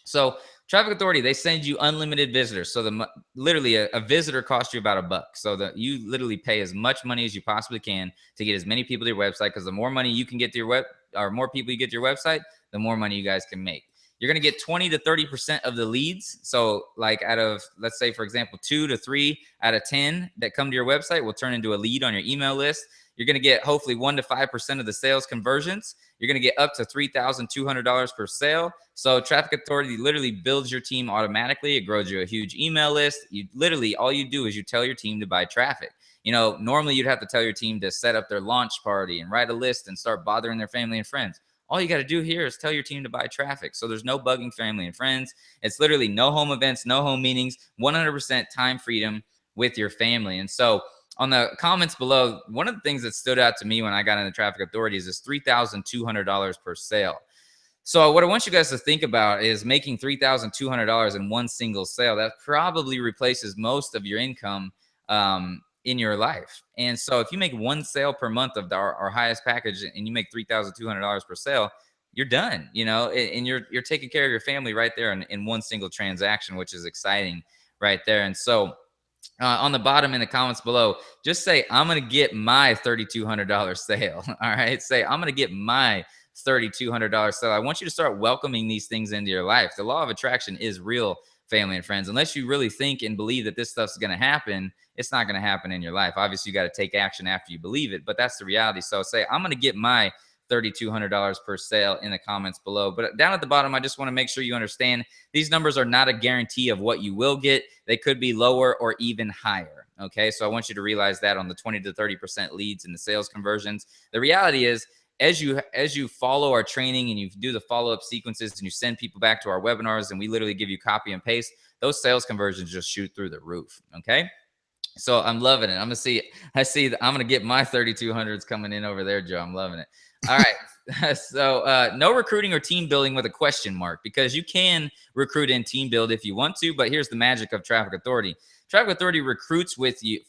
So Traffic Authority, they send you unlimited visitors. So literally a visitor costs you about $1. So that you literally pay as much money as you possibly can to get as many people to your website, because the more money you can get to your web, or more people you get to your website, the more money you guys can make. You're going to get 20 to 30% of the leads. So like out of, let's say, for example, 2 to 3 out of 10 that come to your website will turn into a lead on your email list. You're going to get hopefully 1 to 5% of the sales conversions. You're going to get up to $3,200 per sale. So Traffic Authority literally builds your team automatically. It grows you a huge email list. You literally, all you do is you tell your team to buy traffic. Normally you'd have to tell your team to set up their launch party and write a list and start bothering their family and friends. All you got to do here is tell your team to buy traffic. So there's no bugging family and friends. It's literally no home events, no home meetings, 100% time freedom with your family. And so on the comments below, one of the things that stood out to me when I got into Traffic Authority is this $3,200 per sale. So what I want you guys to think about is making $3,200 in one single sale. That probably replaces most of your income in your life. And so if you make one sale per month of our highest package and you make $3,200 per sale, you're done, and you're taking care of your family right there in one single transaction, which is exciting right there. And so on the bottom in the comments below, just say, I'm going to get my $3,200 sale. All right. Say, I'm going to get my $3,200 sale. I want you to start welcoming these things into your life. The law of attraction is real, family and friends. Unless you really think and believe that this stuff's going to happen, it's not going to happen in your life. Obviously, you got to take action after you believe it, but that's the reality. So say, I'm going to get my $3,200 per sale in the comments below. But down at the bottom, I just want to make sure you understand these numbers are not a guarantee of what you will get. They could be lower or even higher. Okay. So I want you to realize that on the 20 to 30% leads and the sales conversions. The reality is, as you follow our training and you do the follow-up sequences and you send people back to our webinars and we literally give you copy and paste, those sales conversions just shoot through the roof. Okay. So I'm loving it. I see that I'm going to get my 3,200s coming in over there, Joe. I'm loving it. All right. So no recruiting or team building with a question mark, because you can recruit and team build if you want to, but here's the magic of Traffic Authority. Traffic Authority recruits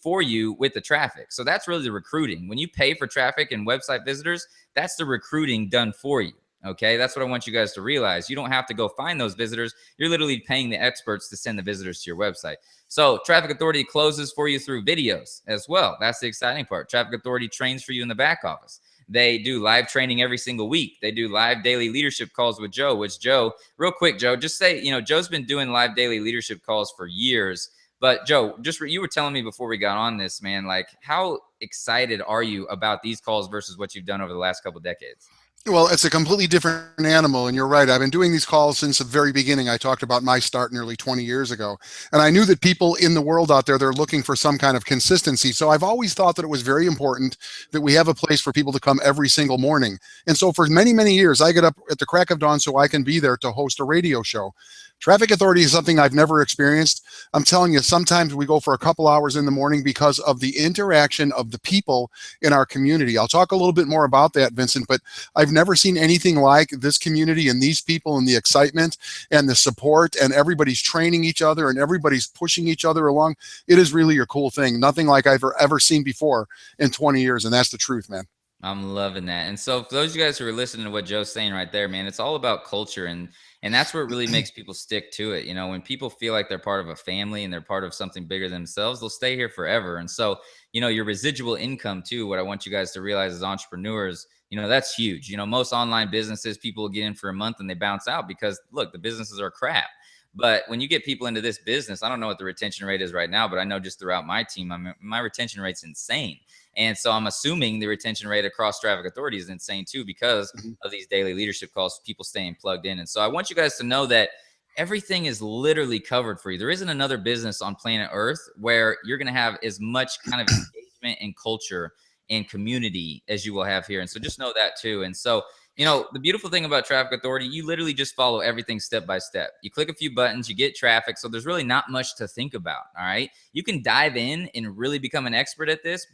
for you with the traffic. So that's really the recruiting. When you pay for traffic and website visitors, that's the recruiting done for you. Okay, that's what I want you guys to realize. You don't have to go find those visitors. You're literally paying the experts to send the visitors to your website. So Traffic Authority closes for you through videos as well. That's the exciting part. Traffic Authority trains for you in the back office. They do live training every single week. They do live daily leadership calls with Joe, which Joe, real quick, Joe, just say, Joe's been doing live daily leadership calls for years. But Joe, you were telling me before we got on this, man, like how excited are you about these calls versus what you've done over the last couple of decades? Well, it's a completely different animal, and you're right. I've been doing these calls since the very beginning. I talked about my start nearly 20 years ago, and I knew that people in the world out there, they're looking for some kind of consistency. So I've always thought that it was very important that we have a place for people to come every single morning. And so for many, many years, I get up at the crack of dawn so I can be there to host a radio show. Traffic Authority is something I've never experienced. I'm telling you, sometimes we go for a couple hours in the morning because of the interaction of the people in our community. I'll talk a little bit more about that, Vincent, but I've never seen anything like this community and these people and the excitement and the support, and everybody's training each other and everybody's pushing each other along. It is really a cool thing. Nothing like I've ever seen before in 20 years. And that's the truth, man. I'm loving that. And so for those of you guys who are listening to what Joe's saying right there, man, it's all about culture. And that's what really makes people stick to it. When people feel like they're part of a family and they're part of something bigger than themselves, they'll stay here forever. And so, your residual income too, what I want you guys to realize as entrepreneurs, that's huge. Most online businesses, people will get in for a month and they bounce out because look, the businesses are crap. But when you get people into this business, I don't know what the retention rate is right now, but I know just throughout my team, my retention rate's insane. And so I'm assuming the retention rate across Traffic Authority is insane too, because of these daily leadership calls, people staying plugged in. And so I want you guys to know that everything is literally covered for you. There isn't another business on planet Earth where you're going to have as much kind of engagement and culture and community as you will have here. And so just know that too. And so, you know, the beautiful thing about Traffic Authority, you literally just follow everything step by step. You click a few buttons, you get traffic. So there's really not much to think about. All right. You can dive in and really become an expert at this,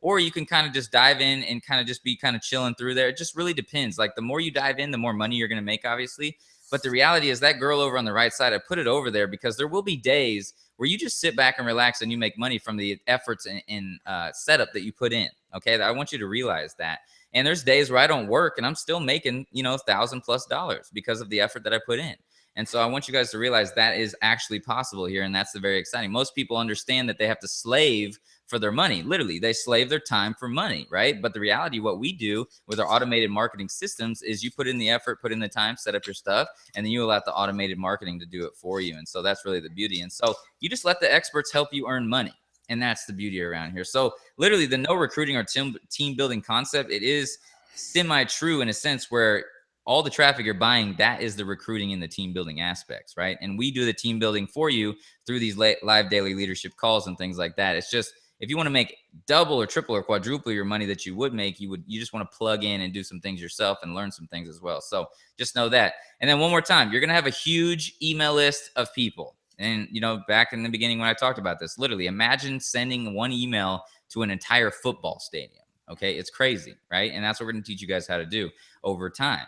or you can kind of just dive in and kind of just be kind of chilling through there. It just really depends. Like the more you dive in, the more money you're going to make, obviously. But the reality is that girl over on the right side, I put it over there because there will be days where you just sit back and relax and you make money from the efforts and setup that you put in. Okay. I want you to realize that. And there's days where I don't work and I'm still making, you know, $1,000+ because of the effort that I put in. And so I want you guys to realize that is actually possible here. And that's the very exciting. Most people understand that they have to slave for their money. Literally, they slave their time for money, right? But the reality, what we do with our automated marketing systems is you put in the effort, put in the time, set up your stuff, and then you allow the automated marketing to do it for you. And so that's really the beauty. And so you just let the experts help you earn money. And that's the beauty around here. So literally the no recruiting or team building concept, it is semi-true in a sense where all the traffic you're buying, that is the recruiting and the team building aspects, right? And we do the team building for you through these live daily leadership calls and things like that. It's just, if you want to make double or triple or quadruple your money that you would make, you just want to plug in and do some things yourself and learn some things as well. So just know that. And then one more time, you're going to have a huge email list of people. And, you know, back in the beginning when I talked about this, literally imagine sending one email to an entire football stadium. Okay. It's crazy, right? And that's what we're going to teach you guys how to do over time.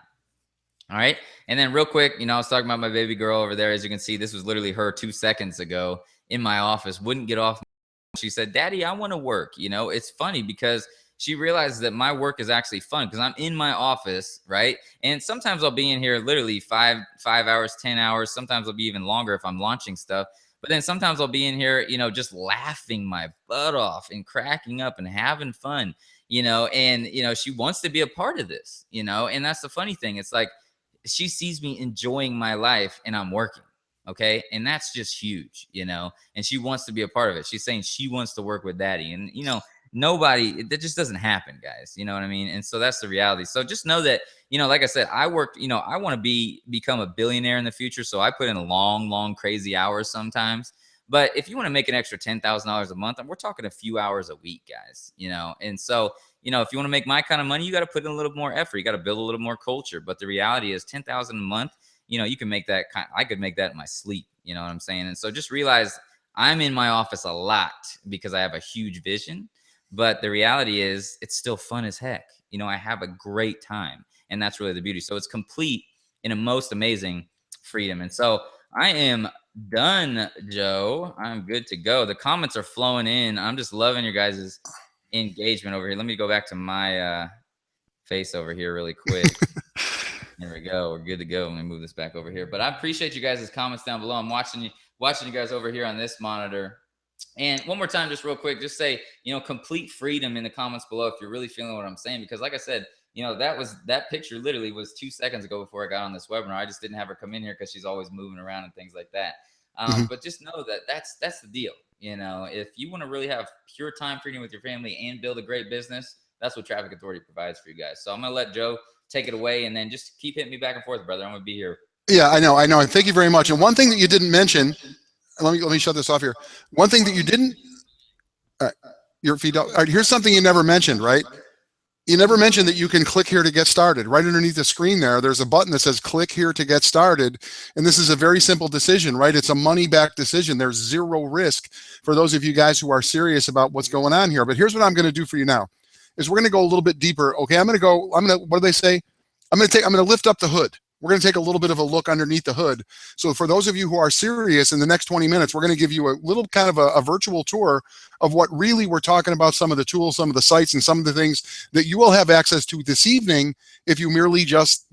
All right. And then real quick, you know, I was talking about my baby girl over there. As you can see, this was literally her 2 seconds ago in my office, wouldn't get off. She said, "Daddy, I want to work." You know, it's funny because she realizes that my work is actually fun because I'm in my office, right? And sometimes I'll be in here literally five hours, 10 hours. Sometimes I'll be even longer if I'm launching stuff. But then sometimes I'll be in here, you know, just laughing my butt off and cracking up and having fun, you know, and, you know, she wants to be a part of this, you know, and that's the funny thing. It's like she sees me enjoying my life and I'm working. Okay. And that's just huge, you know, and she wants to be a part of it. She's saying she wants to work with Daddy. And, you know, that just doesn't happen, guys. You know what I mean? And so that's the reality. So just know that, you know, like I said, I worked, you know, I want to become a billionaire in the future. So I put in long, crazy hours sometimes. But if you want to make an extra $10,000 a month, and we're talking a few hours a week, guys, you know, and so, you know, if you want to make my kind of money, you got to put in a little more effort. You got to build a little more culture. But the reality is 10,000 a month, you know, you can make that I could make that in my sleep. You know what I'm saying? And so just realize I'm in my office a lot because I have a huge vision. But the reality is it's still fun as heck. You know, I have a great time. And that's really the beauty. So it's complete in a most amazing freedom. And so I am done, Joe. I'm good to go. The comments are flowing in. I'm just loving your guys' engagement over here. Let me go back to my face over here really quick. There we go. We're good to go. Let me move this back over here. But I appreciate you guys' comments down below. I'm watching you guys over here on this monitor. And one more time, just real quick, just say, you know, complete freedom in the comments below if you're really feeling what I'm saying. Because like I said, you know, that picture literally was 2 seconds ago before I got on this webinar. I just didn't have her come in here because she's always moving around and things like that. But just know that that's the deal. You know, if you want to really have pure time freedom with your family and build a great business, that's what Traffic Authority provides for you guys. So I'm going to let Joe take it away and then just keep hitting me back and forth, brother. I'm going to be here. Yeah, I know. And thank you very much. And one thing that you didn't mention, let me shut this off here. One thing that you didn't, your feet out. All right, here's something you never mentioned, right? You never mentioned that you can click here to get started. Right underneath the screen there's a button that says click here to get started. And this is a very simple decision, right? It's a money back decision. There's zero risk for those of you guys who are serious about what's going on here. But here's what I'm going to do for you now is we're going to go a little bit deeper. Okay. What do they say? I'm going to lift up the hood. We're going to take a little bit of a look underneath the hood. So for those of you who are serious, in the next 20 minutes, we're going to give you a little kind of a virtual tour of what really we're talking about, some of the tools, some of the sites, and some of the things that you will have access to this evening if you merely just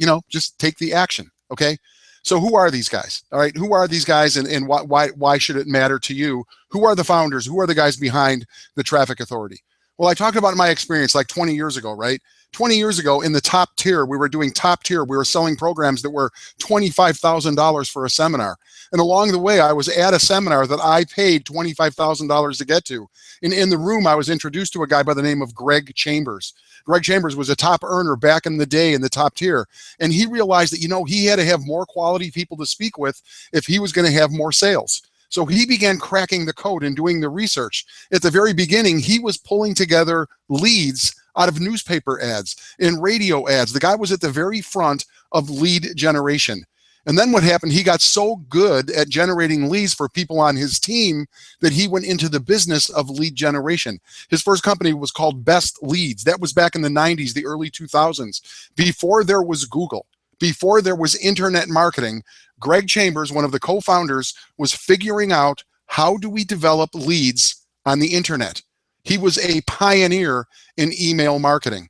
take the action. Okay. So who are these guys? All right. Who are these guys and why should it matter to you? Who are the founders? Who are the guys behind the Traffic Authority? Well, I talked about my experience like 20 years ago, right? 20 years ago in the top tier, we were doing top tier. We were selling programs that were $25,000 for a seminar. And along the way, I was at a seminar that I paid $25,000 to get to. And in the room, I was introduced to a guy by the name of Greg Chambers. Greg Chambers was a top earner back in the day in the top tier. And he realized that, he had to have more quality people to speak with if he was going to have more sales. So he began cracking the code and doing the research. At the very beginning, he was pulling together leads out of newspaper ads and radio ads. The guy was at the very front of lead generation. And then what happened, he got so good at generating leads for people on his team that he went into the business of lead generation. His first company was called Best Leads. That was back in the 90s, the early 2000s, before there was Google, before there was internet marketing. Greg Chambers, one of the co-founders, was figuring out, how do we develop leads on the internet? He was a pioneer in email marketing,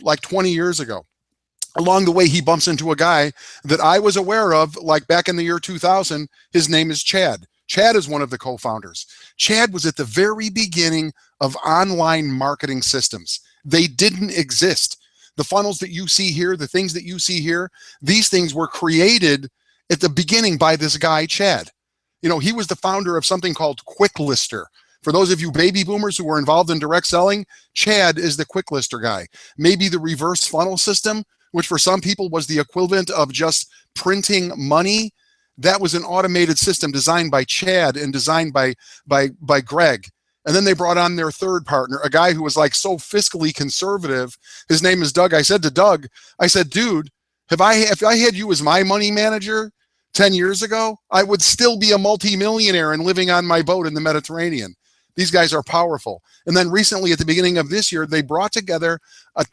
like 20 years ago. Along the way, he bumps into a guy that I was aware of, like back in the year 2000. His name is Chad. Chad is one of the co-founders. Chad was at the very beginning of online marketing systems. They didn't exist. The funnels that you see here, the things that you see here, these things were created at the beginning by this guy, Chad. He was the founder of something called Quick Lister. For those of you baby boomers who were involved in direct selling, Chad is the Quick Lister guy. Maybe the reverse funnel system, which for some people was the equivalent of just printing money. That was an automated system designed by Chad and designed by Greg. And then they brought on their third partner, a guy who was like so fiscally conservative. His name is Doug. I said to Doug, dude, if I had you as my money manager 10 years ago, I would still be a multimillionaire and living on my boat in the Mediterranean. These guys are powerful. And then recently, at the beginning of this year, they brought together,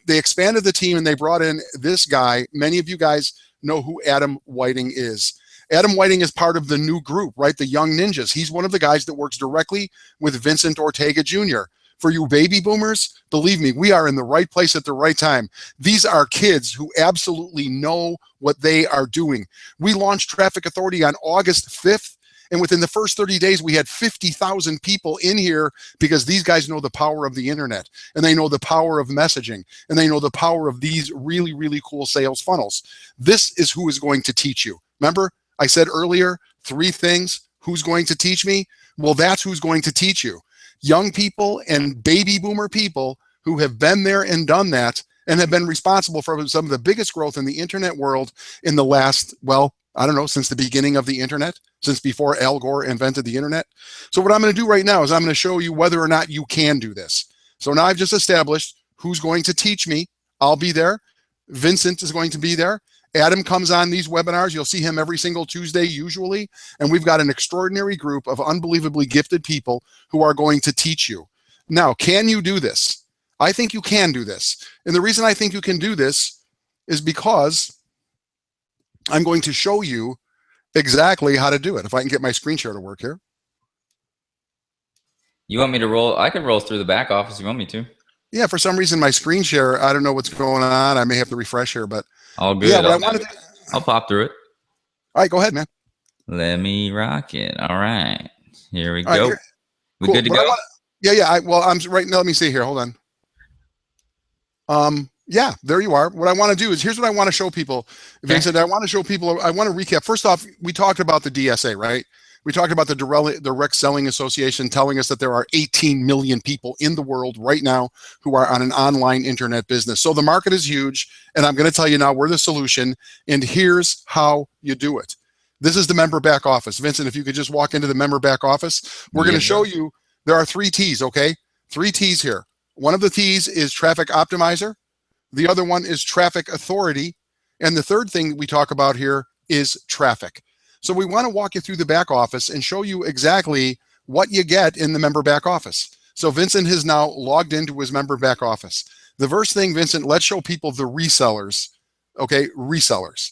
they expanded the team, and they brought in this guy. Many of you guys know who Adam Whiting is. Adam Whiting is part of the new group, right? The Young Ninjas. He's one of the guys that works directly with Vincent Ortega Jr. For you baby boomers, believe me, we are in the right place at the right time. These are kids who absolutely know what they are doing. We launched Traffic Authority on August 5th. And within the first 30 days, we had 50,000 people in here, because these guys know the power of the internet, and they know the power of messaging, and they know the power of these really, really cool sales funnels. This is who is going to teach you. Remember, I said earlier, 3 things. Who's going to teach me? Well, that's who's going to teach you. Young people and baby boomer people who have been there and done that and have been responsible for some of the biggest growth in the internet world in the last, since the beginning of the internet, since before Al Gore invented the internet. So what I'm going to do right now is I'm going to show you whether or not you can do this. So now I've just established who's going to teach me. I'll be there. Vincent is going to be there. Adam comes on these webinars. You'll see him every single Tuesday usually. And we've got an extraordinary group of unbelievably gifted people who are going to teach you. Now, can you do this? I think you can do this. And the reason I think you can do this is because I'm going to show you exactly how to do it. If I can get my screen share to work here. You want me to roll? I can roll through the back office if you want me to. Yeah, for some reason, my screen share, I don't know what's going on. I may have to refresh here, but all good. Yeah, I'll pop through it. All right, go ahead, man. Let me rock it. All right, here we go. Right, we good to go? I'm right now. Let me see here. Hold on. Yeah, there you are. What I want to do is, here's what I want to show people. Vincent, I want to show people, I want to recap. First off, we talked about the DSA, right? We talked about the Direct Selling Association telling us that there are 18 million people in the world right now who are on an online internet business. So the market is huge, and I'm going to tell you now, we're the solution, and here's how you do it. This is the member back office. Vincent, if you could just walk into the member back office, we're going to show you, there are 3 T's, okay? 3 T's here. One of the T's is Traffic Optimizer. The other one is Traffic Authority. And the third thing we talk about here is traffic. So we want to walk you through the back office and show you exactly what you get in the member back office. So Vincent has now logged into his member back office. The first thing, Vincent, let's show people the resellers. Okay, resellers.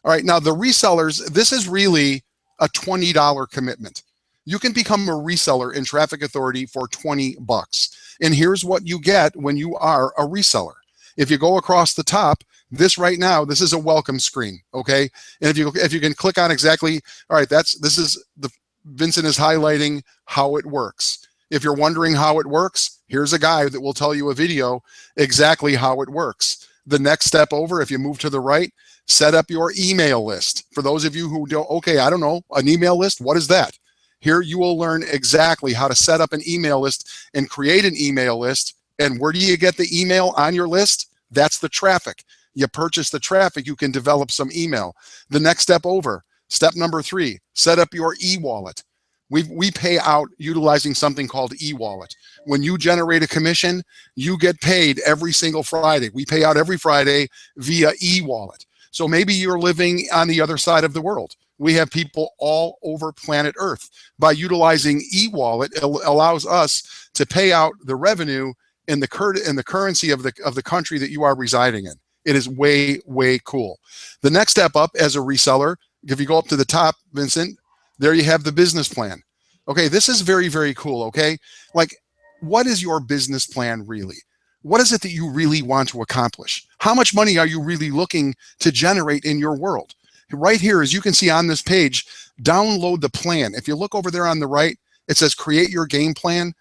All right, now the resellers, this is really a $20 commitment. You can become a reseller in Traffic Authority for $20. And here's what you get when you are a reseller. If you go across the top, this right now, this is a welcome screen, okay? And if you can click on exactly, all right, Vincent is highlighting how it works. If you're wondering how it works, here's a guy that will tell you a video exactly how it works. The next step over, if you move to the right, Set up your email list. For those of you who don't, okay, I don't know, an email list, what is that? Here you will learn exactly how to set up an email list and create an email list. And where do you get the email on your list? That's the traffic. You purchase the traffic, you can develop some email. The next step over, step number 3, set up your e-wallet. We pay out utilizing something called e-wallet. When you generate a commission, you get paid every single Friday. We pay out every Friday via e-wallet. So maybe you're living on the other side of the world. We have people all over planet Earth. By utilizing e-wallet, it allows us to pay out the revenue in the currency of the country that you are residing in. It is way, way cool. The next step up as a reseller, if you go up to the top, Vincent, there you have the business plan. Okay, this is very, very cool, okay? Like, what is your business plan really? What is it that you really want to accomplish? How much money are you really looking to generate in your world? Right here, as you can see on this page, download the plan. If you look over there on the right, it says create your game plan.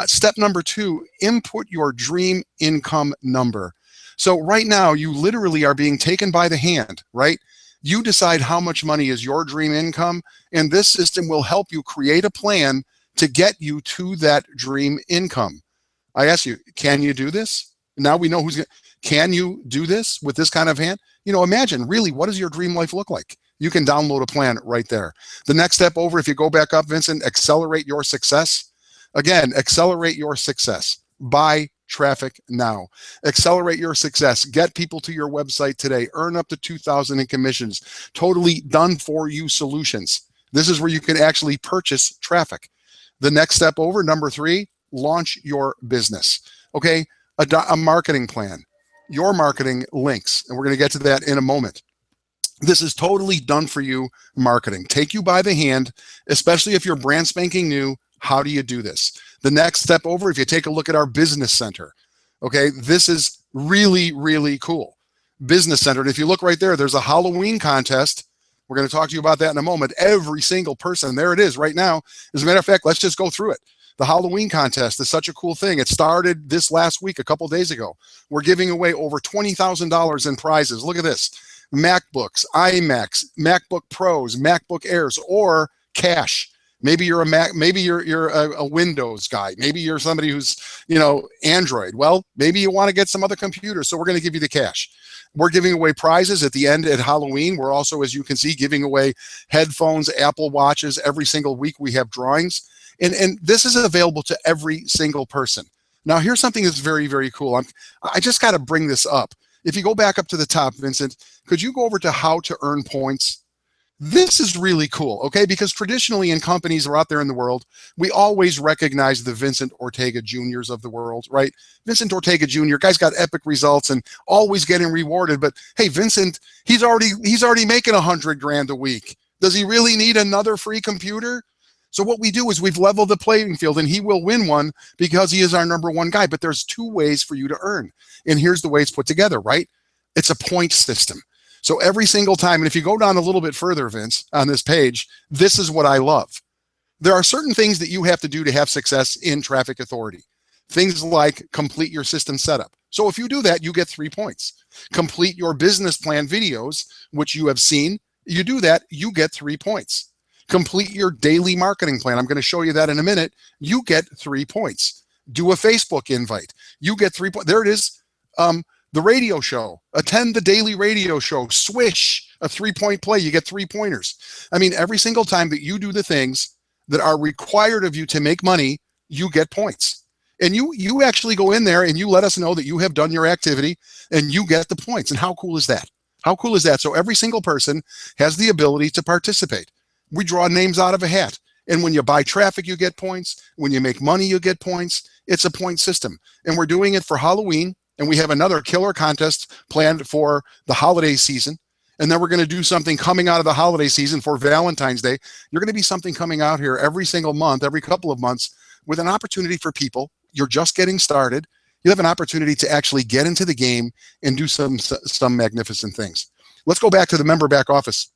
Step number 2, input your dream income number. So right now, you literally are being taken by the hand, right? You decide how much money is your dream income, and this system will help you create a plan to get you to that dream income. I ask you, can you do this? Now we know can you do this with this kind of hand? You know, imagine really, what does your dream life look like? You can download a plan right there. The next step over, if you go back up, Vincent, accelerate your success. Again, accelerate your success. Buy traffic now. Accelerate your success. Get people to your website today. Earn up to $2,000 in commissions. Totally done for you solutions. This is where you can actually purchase traffic. The next step over, number 3, launch your business. Okay, a marketing plan, your marketing links, and we're going to get to that in a moment. This is totally done for you marketing. Take you by the hand, especially if you're brand spanking new. How do you do this? The next step over, if you take a look at our business center, okay, this is really, really cool. Business center, and if you look right there, there's a Halloween contest. We're going to talk to you about that in a moment. Every single person, there it is right now. As a matter of fact, let's just go through it. The Halloween contest is such a cool thing. It started this last week, a couple days ago. We're giving away over $20,000 in prizes. Look at this. MacBooks, iMacs, MacBook Pros, MacBook Airs, or cash. Maybe you're a Mac, maybe you're a Windows guy. Maybe you're somebody who's, Android. Well, maybe you want to get some other computer, so we're going to give you the cash. We're giving away prizes at the end at Halloween. We're also, as you can see, giving away headphones, Apple Watches. Every single week we have drawings. And this is available to every single person. Now, here's something that's very, very cool. I just got to bring this up. If you go back up to the top, Vincent, could you go over to how to earn points? This is really cool, okay? Because traditionally in companies or out there in the world, we always recognize the Vincent Ortega Juniors of the world, right? Vincent Ortega Jr., guy's got epic results and always getting rewarded. But hey, Vincent, he's already making $100,000 a week. Does he really need another free computer? So what we do is we've leveled the playing field, and he will win one because he is our number 1 guy. But there's 2 ways for you to earn. And here's the way it's put together, right? It's a point system. So every single time, and if you go down a little bit further, Vince, on this page, this is what I love. There are certain things that you have to do to have success in Traffic Authority. Things like complete your system setup. So if you do that, you get 3 points. Complete your business plan videos, which you have seen. You do that, you get 3 points. Complete your daily marketing plan. I'm going to show you that in a minute. You get 3 points. Do a Facebook invite. You get 3 points. There it is. The radio show. Attend the daily radio show. Swish, a 3-point play. You get 3 pointers. I mean, every single time that you do the things that are required of you to make money, you get points. And you actually go in there and you let us know that you have done your activity and you get the points. And how cool is that? How cool is that? So every single person has the ability to participate. We draw names out of a hat. And when you buy traffic, you get points. When you make money, you get points. It's a point system. And we're doing it for Halloween. And we have another killer contest planned for the holiday season. And then we're going to do something coming out of the holiday season for Valentine's Day. You're going to be something coming out here every single month, every couple of months, with an opportunity for people. You're just getting started. You have an opportunity to actually get into the game and do some magnificent things. Let's go back to the member back office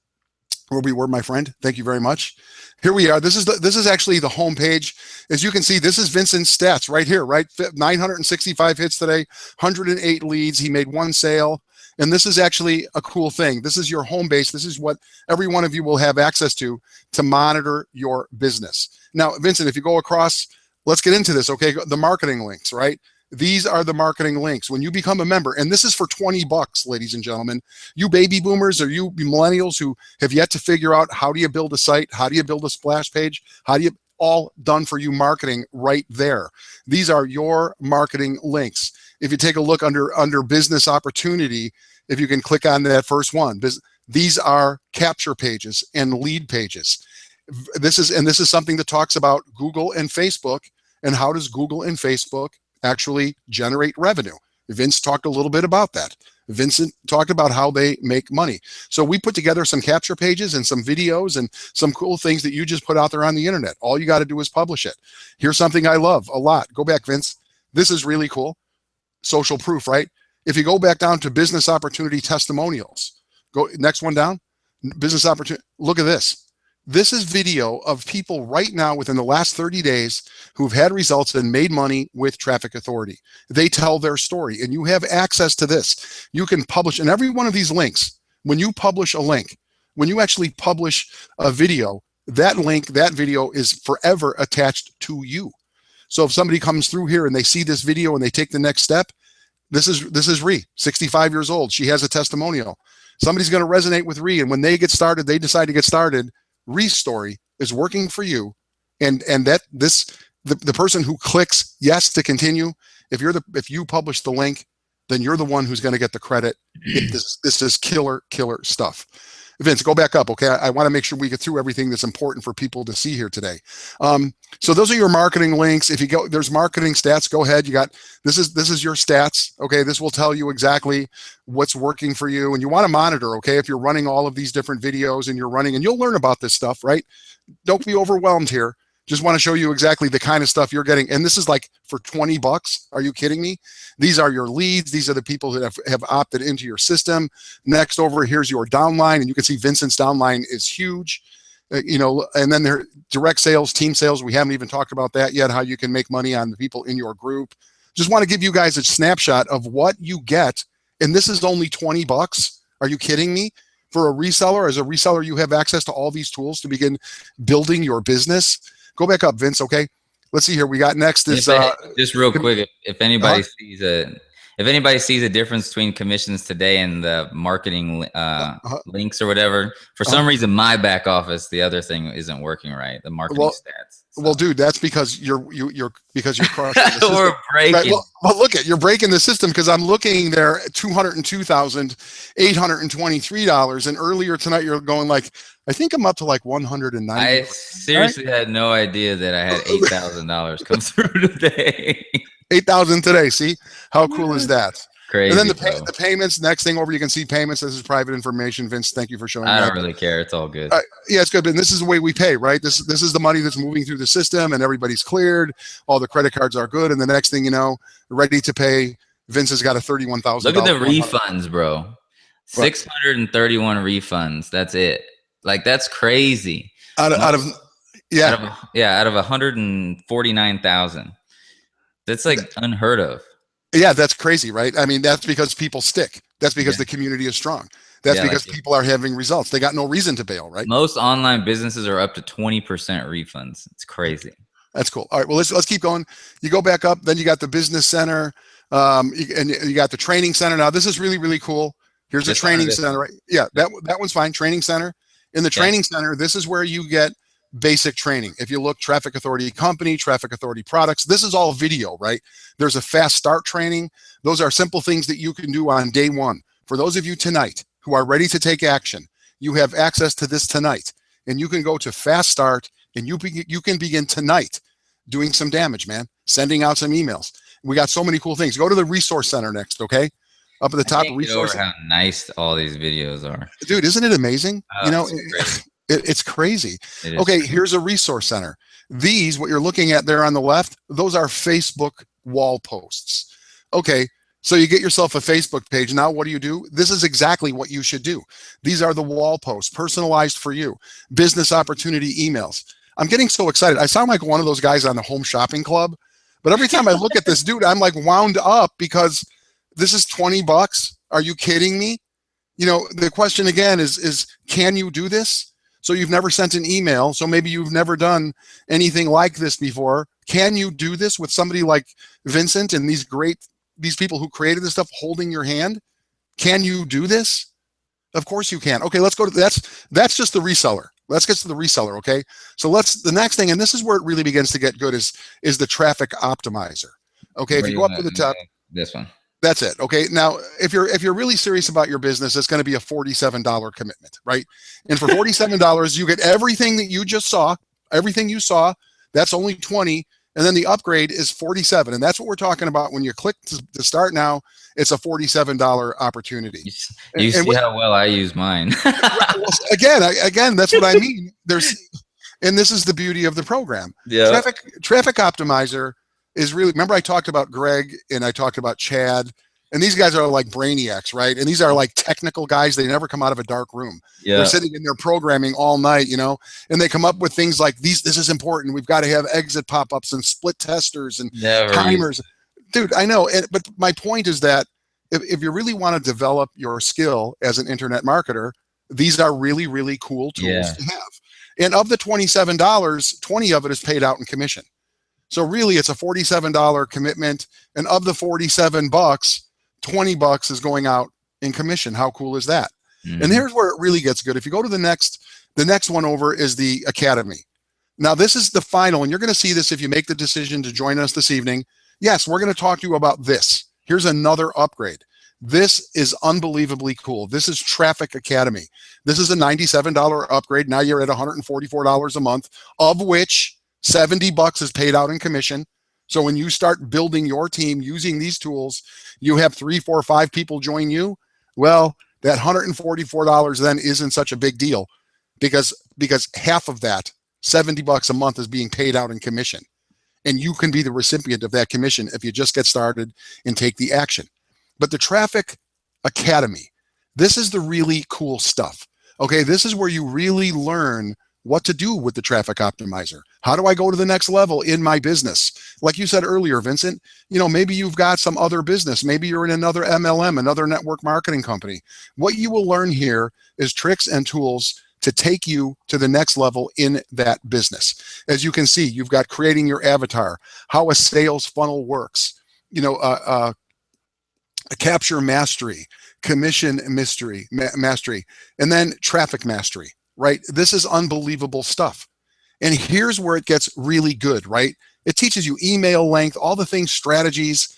where we were, my friend. Thank you very much. Here we are. This is actually the home page. As you can see, this is Vincent's stats right here, right? 965 hits today, 108 leads. He made 1 sale. And this is actually a cool thing. This is your home base. This is what every one of you will have access to monitor your business. Now, Vincent, if you go across, let's get into this, okay? The marketing links, right? These are the marketing links. When you become a member, and this is for $20, ladies and gentlemen, you baby boomers or you millennials who have yet to figure out how do you build a site, how do you build a splash page, how do you, all done for you marketing right there. These are your marketing links. If you take a look under business opportunity, if you can click on that first one, these are capture pages and lead pages. This is something that talks about Google and Facebook and how does Google and Facebook actually generate revenue. Vince talked a little bit about that. Vincent talked about how they make money. So we put together some capture pages and some videos and some cool things that you just put out there on the internet. All you got to do is publish it. Here's something I love a lot. Go back, Vince. This is really cool. Social proof, right? If you go back down to business opportunity testimonials, go next one down, business opportunity. Look at this. This is video of people right now within the last 30 days who've had results and made money with Traffic Authority. They tell their story and you have access to this. You can publish, and every one of these links, when you publish a link, when you actually publish a video, that link, that video is forever attached to you. So if somebody comes through here and they see this video and they take the next step, this is Ree, 65 years old. She has a testimonial. Somebody's going to resonate with Ree, and when they get started, they decide to get started. Ree's story is working for you, and that the person who clicks yes to continue, if you publish the link, then you're the one who's going to get the credit. This is killer stuff. Vince, go back up, okay? I want to make sure we get through everything that's important for people to see here today. So those are your marketing links. If you go, there's marketing stats. Go ahead. You got this is your stats. Okay, this will tell you exactly what's working for you, and you want to monitor. Okay, if you're running all of these different videos and you'll learn about this stuff, right? Don't be overwhelmed here. Just want to show you exactly the kind of stuff you're getting. And this is like for $20. Are you kidding me? These are your leads. These are the people that have opted into your system. Next over, here's your downline. And you can see Vincent's downline is huge. And then there direct sales, team sales. We haven't even talked about that yet, how you can make money on the people in your group. Just want to give you guys a snapshot of what you get. And this is only $20. Are you kidding me? For a reseller, as a reseller, you have access to all these tools to begin building your business. Go back up, Vince. Okay, let's see here. We got next is just real quick. If anybody sees a difference between commissions today and the marketing links or whatever, for some reason my back office, the other thing isn't working right. The marketing stats. So. Well, dude, that's because you're crushing the system. We're breaking. Right? Well, look you're breaking the system because I'm looking there at $202,823, and earlier tonight you're going like, I think I'm up to like 190. I seriously had no idea that I had $8,000 come through today. 8,000 today. See how cool is that? Crazy. And then the payments. Next thing over, you can see payments. This is private information. Vince, thank you for showing. I don't really care. It's all good. Yeah, it's good. And this is the way we pay, right? This is the money that's moving through the system, and everybody's cleared. All the credit cards are good, and the next thing you know, ready to pay. Vince has got a $31,000. Look at the refunds, bro. 631 refunds. That's it. Like that's crazy. Out of 149,000. That's like unheard of. Yeah, that's crazy, right? I mean, that's because people stick. That's because the community is strong. That's because people are having results. They got no reason to bail, right? Most online businesses are up to 20% refunds. It's crazy. That's cool. All right, well, let's keep going. You go back up, then you got the business center, and you got the training center. Now, this is really, really cool. Here's the training center, right? Yeah, that one's fine. Training center. In the training center, this is where you get basic training. If you look, Traffic Authority Company, Traffic Authority Products, this is all video, right? There's a fast start training. Those are simple things that you can do on day one. For those of you tonight who are ready to take action, you have access to this tonight. And you can go to fast start and you can begin tonight doing some damage, man. Sending out some emails. We got so many cool things. Go to the resource center next, okay? Up at the top, resource. How nice all these videos are, dude! Isn't it amazing? It's crazy. Okay, here's a resource center. These, what you're looking at there on the left, those are Facebook wall posts. Okay, so you get yourself a Facebook page. Now, what do? This is exactly what you should do. These are the wall posts, personalized for you. Business opportunity emails. I'm getting so excited. I sound like one of those guys on the Home Shopping Club, but every time I look at this dude, I'm like wound up because this is $20. Are you kidding me? You know, the question again is can you do this? So you've never sent an email. So maybe you've never done anything like this before. Can you do this with somebody like Vincent and these people who created this stuff holding your hand? Can you do this? Of course you can. Okay, let's go to that's just the reseller. Let's get to the reseller. Okay, so the next thing, and this is where it really begins to get good, is the traffic optimizer. Okay, if you go up to the top, this one. That's it. Okay. Now, if you're really serious about your business, it's going to be a $47 commitment, right? And for $47, you get everything that you just saw, everything you saw. That's only 20, and then the upgrade is 47, and that's what we're talking about. When you click to start now, it's a $47 opportunity. You see how well I use mine. Again, that's what I mean. And this is the beauty of the program. Yeah. Traffic optimizer is really, remember I talked about Greg and I talked about Chad, and these guys are like brainiacs, right? And these are like technical guys. They never come out of a dark room. Yeah. They're sitting in there programming all night, you know, and they come up with things like this is important. We've got to have exit pop-ups and split testers and timers. Dude, I know. But my point is that if you really want to develop your skill as an internet marketer, these are really, really cool tools to have. And of the $27, 20 of it is paid out in commission. So really it's a $47 commitment, and of the $47, $20 is going out in commission. How cool is that? Mm-hmm. And here's where it really gets good. If you go to the next one over is the Academy. Now this is the final, and you're going to see this if you make the decision to join us this evening. Yes, we're going to talk to you about this. Here's another upgrade. This is unbelievably cool. This is Traffic Academy. This is a $97 upgrade. Now you're at $144 a month, of which $70 is paid out in commission. So when you start building your team using these tools, you have 3, 4, 5 people join you. Well, that $144 then isn't such a big deal because half of that, $70 a month, is being paid out in commission. And you can be the recipient of that commission if you just get started and take the action. But the Traffic Academy, this is the really cool stuff. Okay, this is where you really learn what to do with the traffic optimizer. How do I go to the next level in my business? Like you said earlier, Vincent, you know, maybe you've got some other business. Maybe you're in another MLM, another network marketing company. What you will learn here is tricks and tools to take you to the next level in that business. As you can see, you've got creating your avatar, how a sales funnel works, you know, a capture mastery, commission mastery, and then traffic mastery. Right? This is unbelievable stuff. And here's where it gets really good, right? It teaches you email length, all the things, strategies.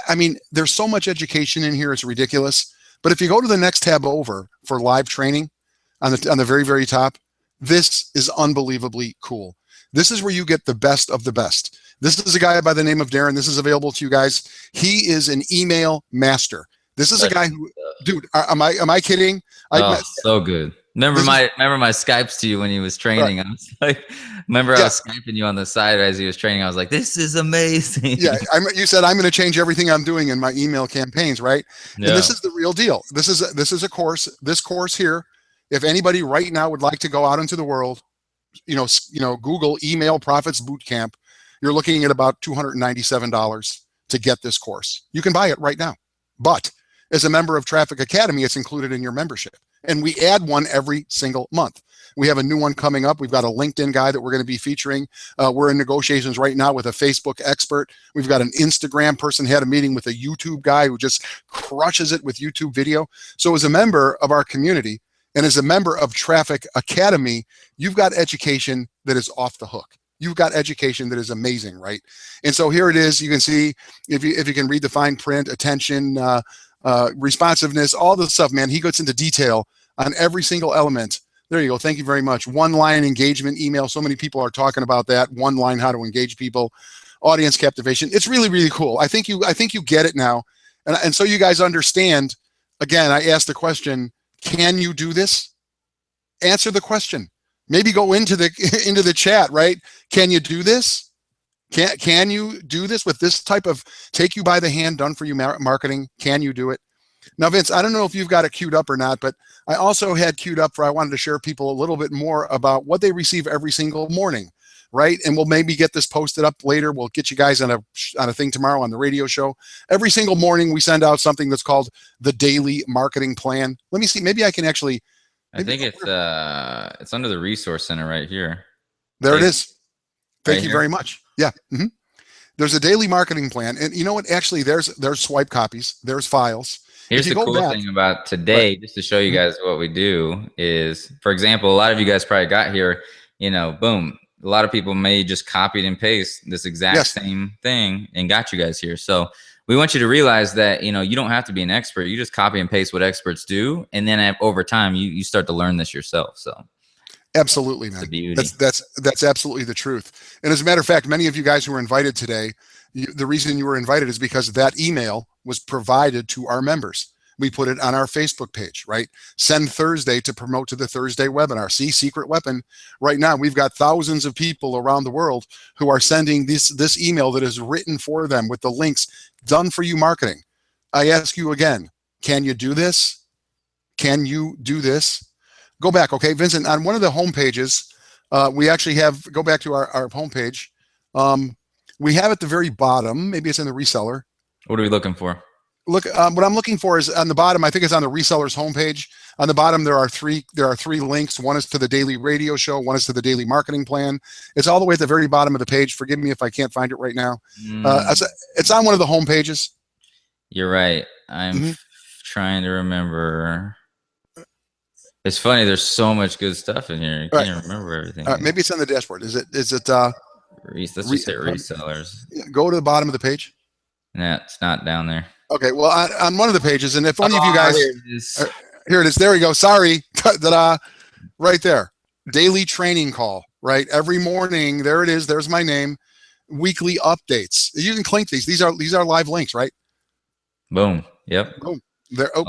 I mean, there's so much education in here, it's ridiculous. But if you go to the next tab over for live training on the very, very top, this is unbelievably cool. This is where you get the best of the best. This is a guy by the name of Darren. This is available to you guys. He is an email master. This is a guy who, dude, am I kidding? So good. Remember my Skypes to you when he was training. Right. I was like, I was Skyping you on the side as he was training. I was like, this is amazing. Yeah, you said I'm going to change everything I'm doing in my email campaigns, right? Yeah. And this is the real deal. This is a course. This course here, if anybody right now would like to go out into the world, you know, Google Email Profits Bootcamp, you're looking at about $297 to get this course. You can buy it right now, but as a member of Traffic Academy, it's included in your membership. And we add one every single month. We have a new one coming up. We've got a LinkedIn guy that we're going to be featuring. We're in negotiations right now with a Facebook expert. We've got an Instagram person, had a meeting with a YouTube guy who just crushes it with YouTube video. So as a member of our community and as a member of Traffic Academy, you've got education that is off the hook. You've got education that is amazing, right? And so here it is. You can see, if you can read the fine print, attention, responsiveness, all this stuff, man. He gets into detail on every single element. There you go. Thank you very much. One-line engagement email. So many people are talking about that. One line, how to engage people. Audience captivation. It's really, really cool. I think you get it now. And so you guys understand, again, I asked the question, can you do this? Answer the question. Maybe go into the chat, right? Can you do this? Can you do this with this type of take you by the hand, done for you marketing? Can you do it? Now, Vince, I don't know if you've got it queued up or not, but I also had queued up I wanted to share people a little bit more about what they receive every single morning right? And we'll maybe get this posted up later. We'll get you guys on a thing tomorrow on the radio show. Every single morning we send out something that's called the daily marketing plan. Let me see. Maybe I can actually. I think it's under the resource center right here. There it is. Thank Right you here? very much. Yeah. There's a daily marketing plan, and you know what? Actually, there's swipe copies. There's files. Here's the cool thing about today, just to show you guys what we do is, for example, a lot of you guys probably got here, boom. A lot of people may just copy and paste this exact same thing and got you guys here. So we want you to realize that, you don't have to be an expert. You just copy and paste what experts do. And then over time, you start to learn this yourself. So absolutely, man. That's absolutely the truth. And as a matter of fact, many of you guys who were invited today, the reason you were invited is because that email was provided to our members. We put it on our Facebook page, right? Send Thursday to promote to the Thursday webinar. See, secret weapon. Right now, we've got thousands of people around the world who are sending this email that is written for them with the links, done for you marketing. I ask you again, can you do this? Can you do this? Go back, okay, Vincent, on one of the home pages, we actually have, go back to our homepage. We have at the very bottom, maybe it's in the reseller. What are we looking for? Look, what I'm looking for is on the bottom. I think it's on the reseller's homepage. On the bottom, there are three links. One is to the daily radio show. One is to the daily marketing plan. It's all the way at the very bottom of the page. Forgive me if I can't find it right now. It's on one of the home pages. You're right. I'm trying to remember. It's funny. There's so much good stuff in here. I can't remember everything. Maybe it's on the dashboard. Is it? Let's just hit resellers. Go to the bottom of the page. Nah, it's not down there. Okay, well, on one of the pages, and if one of you guys, here it is. There we go. Sorry, right there. Daily training call. Right, every morning. There it is. There's my name. Weekly updates. You can click these. These are live links, right? Boom. Yep. Boom. There. Oh,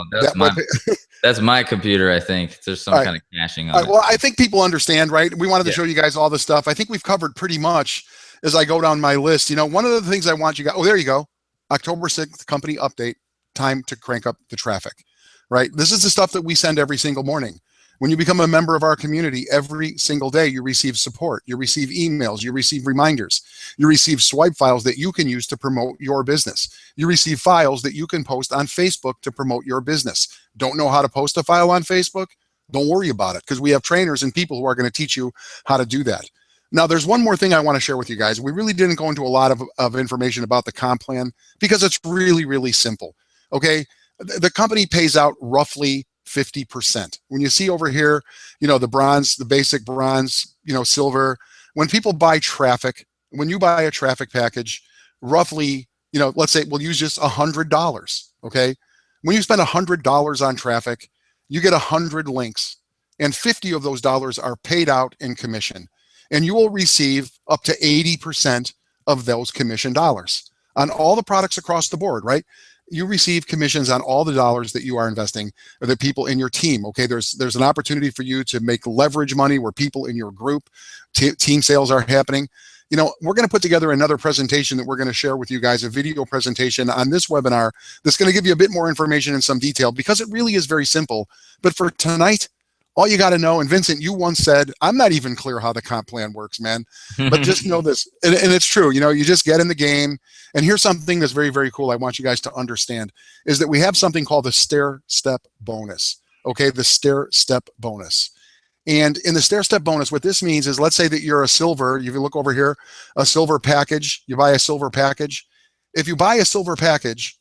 that's my computer. I think there's some kind of caching on it. Well, I think people understand, right? We wanted to show you guys all the stuff. I think we've covered pretty much as I go down my list. One of the things I want you guys. Oh, there you go. October 6th, company update, time to crank up the traffic, right? This is the stuff that we send every single morning. When you become a member of our community, every single day you receive support, you receive emails, you receive reminders, you receive swipe files that you can use to promote your business. You receive files that you can post on Facebook to promote your business. Don't know how to post a file on Facebook? Don't worry about it, because we have trainers and people who are going to teach you how to do that. Now, there's one more thing I want to share with you guys. We really didn't go into a lot of information about the comp plan because it's really, really simple. Okay. The company pays out roughly 50%. When you see over here, the bronze, the basic bronze, silver, when people buy traffic, when you buy a traffic package, roughly, let's say we'll use just $100. Okay. When you spend $100 on traffic, you get 100 links, and 50 of those dollars are paid out in commission. And you will receive up to 80% of those commission dollars on all the products across the board, right? You receive commissions on all the dollars that you are investing, or the people in your team. Okay, there's an opportunity for you to make leverage money where people in your group, team sales are happening. We're going to put together another presentation that we're going to share with you guys, a video presentation on this webinar that's going to give you a bit more information in some detail, because it really is very simple. But for tonight, all you got to know, and Vincent, you once said, I'm not even clear how the comp plan works, man, but just know this. And it's true. You just get in the game. And here's something that's very, very cool I want you guys to understand, is that we have something called the Stair Step Bonus. Okay, the Stair Step Bonus. And in the Stair Step Bonus, what this means is, let's say that you're a silver, you look over here, a silver package, you buy a silver package. If you buy a silver package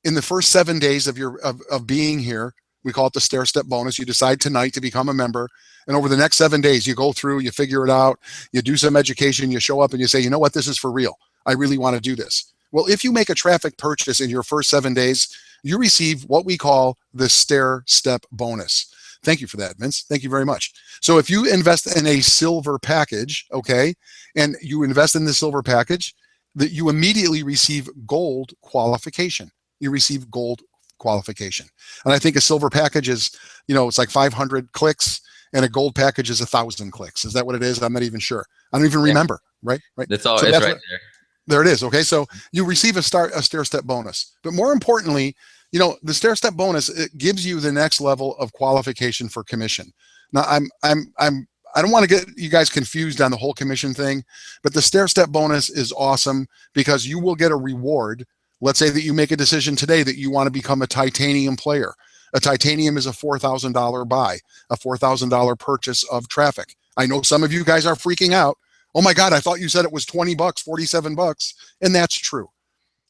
in the first 7 days of being here, we call it the Stair Step Bonus. You decide tonight to become a member, and over the next 7 days, you go through, you figure it out, you do some education, you show up and you say, you know what, this is for real. I really want to do this. Well, if you make a traffic purchase in your first 7 days, you receive what we call the Stair Step Bonus. Thank you for that, Vince. Thank you very much. So if you invest in a silver package, okay, and you invest in the silver package, that you immediately receive gold qualification. You receive gold qualification. And I think a silver package is, it's like 500 clicks, and a gold package is 1,000 clicks. Is that what it is? I'm not even sure. I don't even remember. Right. That's all. So it's right there. There it is. Okay. So you receive a Stair Step Bonus, but more importantly, the Stair Step Bonus, it gives you the next level of qualification for commission. Now I don't want to get you guys confused on the whole commission thing, but the stair step bonus is awesome because you will get a reward. Let's say that you make a decision today that you want to become a titanium player. A titanium is a $4,000 buy, a $4,000 purchase of traffic. I know some of you guys are freaking out. Oh my God, I thought you said it was 20 bucks, 47 bucks. And that's true.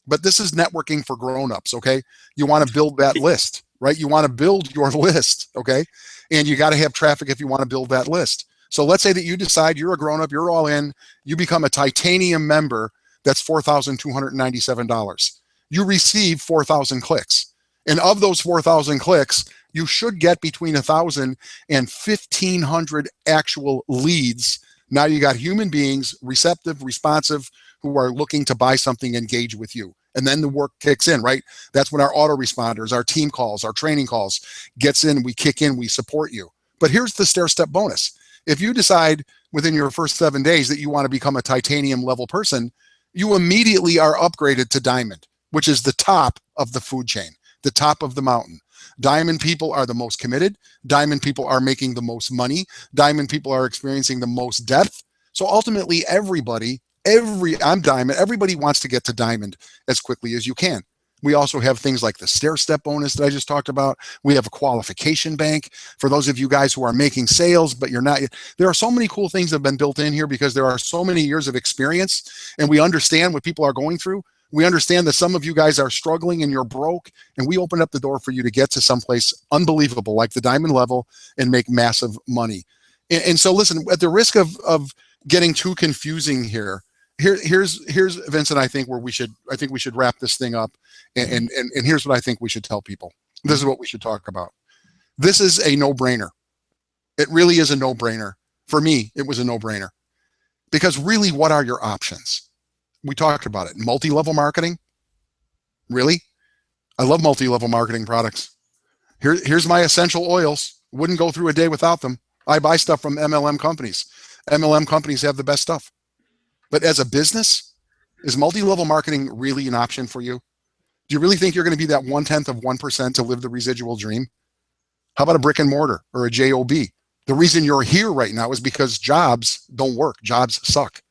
But this is networking for grown-ups, okay? You want to build that list, right? You want to build your list, okay? And you got to have traffic if you want to build that list. So let's say that you decide you're a grown-up, you're all in, you become a titanium member, that's $4,297. You receive 4,000 clicks. And of those 4,000 clicks, you should get between 1,000 and 1,500 actual leads. Now you got human beings, receptive, responsive, who are looking to buy something, engage with you. And then the work kicks in, right? That's when our autoresponders, our team calls, our training calls gets in, we kick in, we support you. But here's the stair step bonus. If you decide within your first 7 days that you want to become a titanium level person, you immediately are upgraded to diamond, which is the top of the food chain, the top of the mountain. Diamond people are the most committed. Diamond people are making the most money. Diamond people are experiencing the most depth. So ultimately, I'm diamond. Everybody wants to get to diamond as quickly as you can. We also have things like the stair step bonus that I just talked about. We have a qualification bank for those of you guys who are making sales, but you're not. There are so many cool things that have been built in here because there are so many years of experience and we understand what people are going through. We understand that some of you guys are struggling and you're broke, and we open up the door for you to get to someplace unbelievable like the diamond level and make massive money. And so listen, at the risk of getting too confusing here's Vincent, I think we should wrap this thing up. And here's what I think we should tell people. This is what we should talk about. This is a no-brainer. It really is a no-brainer. For me, it was a no-brainer. Because really, what are your options? We talked about it. Multi-level marketing? Really? I love multi-level marketing products. Here's my essential oils. Wouldn't go through a day without them. I buy stuff from MLM companies. MLM companies have the best stuff. But as a business, is multi-level marketing really an option for you? Do you really think you're going to be that 1/10 of 1% to live the residual dream? How about a brick and mortar or a JOB? The reason you're here right now is because jobs don't work. Jobs suck.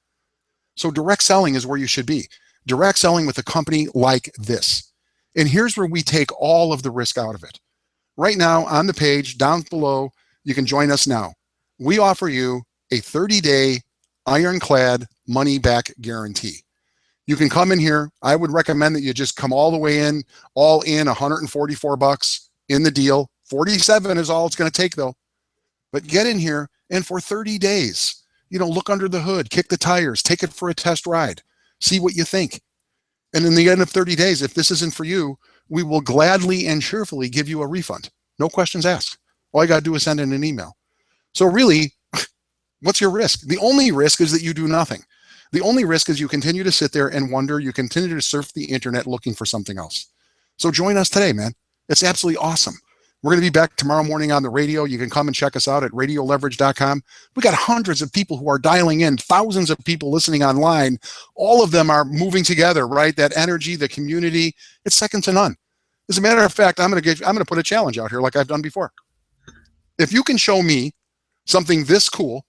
So direct selling is where you should be. Direct selling with a company like this. And here's where we take all of the risk out of it. Right now on the page down below, you can join us now. We offer you a 30-day ironclad money back guarantee. You can come in here. I would recommend that you just come all the way in, all in, 144 bucks in the deal. 47 is all it's going to take though. But get in here and for 30 days, look under the hood, kick the tires, take it for a test ride, see what you think. And in the end of 30 days, if this isn't for you, we will gladly and cheerfully give you a refund. No questions asked. All you got to do is send in an email. So really, what's your risk? The only risk is that you do nothing. The only risk is you continue to sit there and wonder, you continue to surf the internet looking for something else. So join us today, man. It's absolutely awesome. We're going to be back tomorrow morning on the radio. You can come and check us out at radioleverage.com. We got hundreds of people who are dialing in, thousands of people listening online. All of them are moving together, right? That energy, the community, it's second to none. As a matter of fact, I'm going to put a challenge out here like I've done before. If you can show me something this cool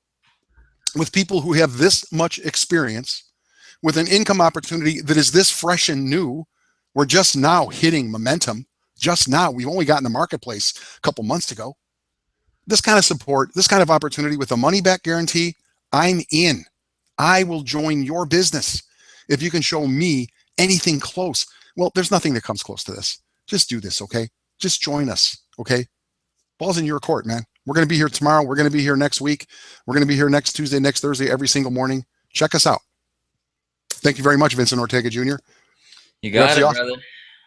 with people who have this much experience, with an income opportunity that is this fresh and new, we're just now hitting momentum. Just now, we've only gotten the marketplace a couple months ago. This kind of support, this kind of opportunity with a money back guarantee, I'm in. I will join your business. If you can show me anything close. Well, there's nothing that comes close to this. Just do this, okay? Just join us, okay? Ball's in your court, man. We're going to be here tomorrow. We're going to be here next week. We're going to be here next Tuesday, next Thursday, every single morning. Check us out. Thank you very much, Vincent Ortega Jr. You got it, brother.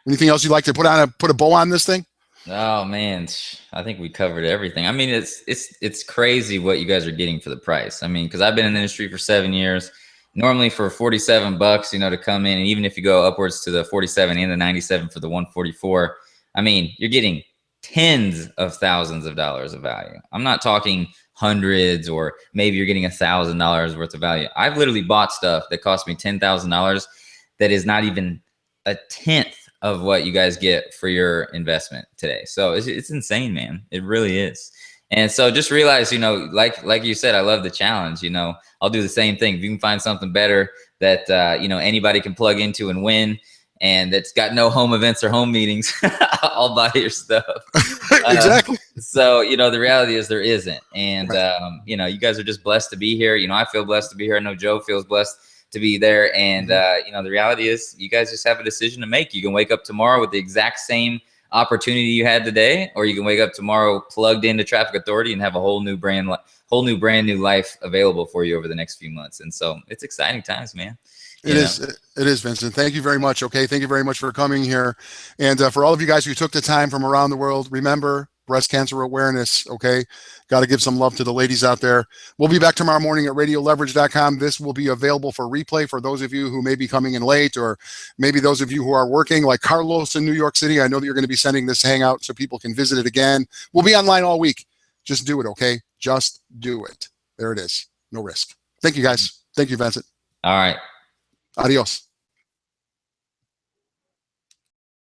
Anything else you'd like to put a bow on this thing? Oh man, I think we covered everything. I mean, it's crazy what you guys are getting for the price. I mean, because I've been in the industry for 7 years. Normally for 47 bucks, to come in, and even if you go upwards to the 47 and the 97 for the 144, I mean, you're getting tens of thousands of dollars of value. I'm not talking hundreds, or maybe you're getting $1,000 worth of value. I've literally bought stuff that cost me $10,000 that is not even a tenth of what you guys get for your investment today. So it's insane, man. It really is. And so just realize, you know, like you said, I love the challenge. You know, I'll do the same thing. If you can find something better that, you know, anybody can plug into and win, and that's got no home events or home meetings, I'll buy your stuff. Exactly. So, you know, the reality is there isn't. And, Right. you know, you guys are just blessed to be here. You know, I feel blessed to be here. I know Joe feels blessed to be there. And, you know, the reality is you guys just have a decision to make. You can wake up tomorrow with the exact same opportunity you had today, or you can wake up tomorrow plugged into Traffic Authority and have a whole new brand new life available for you over the next few months. And so it's exciting times, man. It is, Vincent. Thank you very much. Okay. Thank you very much for coming here. And for all of you guys who took the time from around the world, remember breast cancer awareness. Okay. Got to give some love to the ladies out there. We'll be back tomorrow morning at radioleverage.com. This will be available for replay for those of you who may be coming in late, or maybe those of you who are working, like Carlos in New York City. I know that you're going to be sending this hangout so people can visit it again. We'll be online all week. Just do it. Okay. Just do it. There it is. No risk. Thank you, guys. Thank you, Vincent. All right. Adios.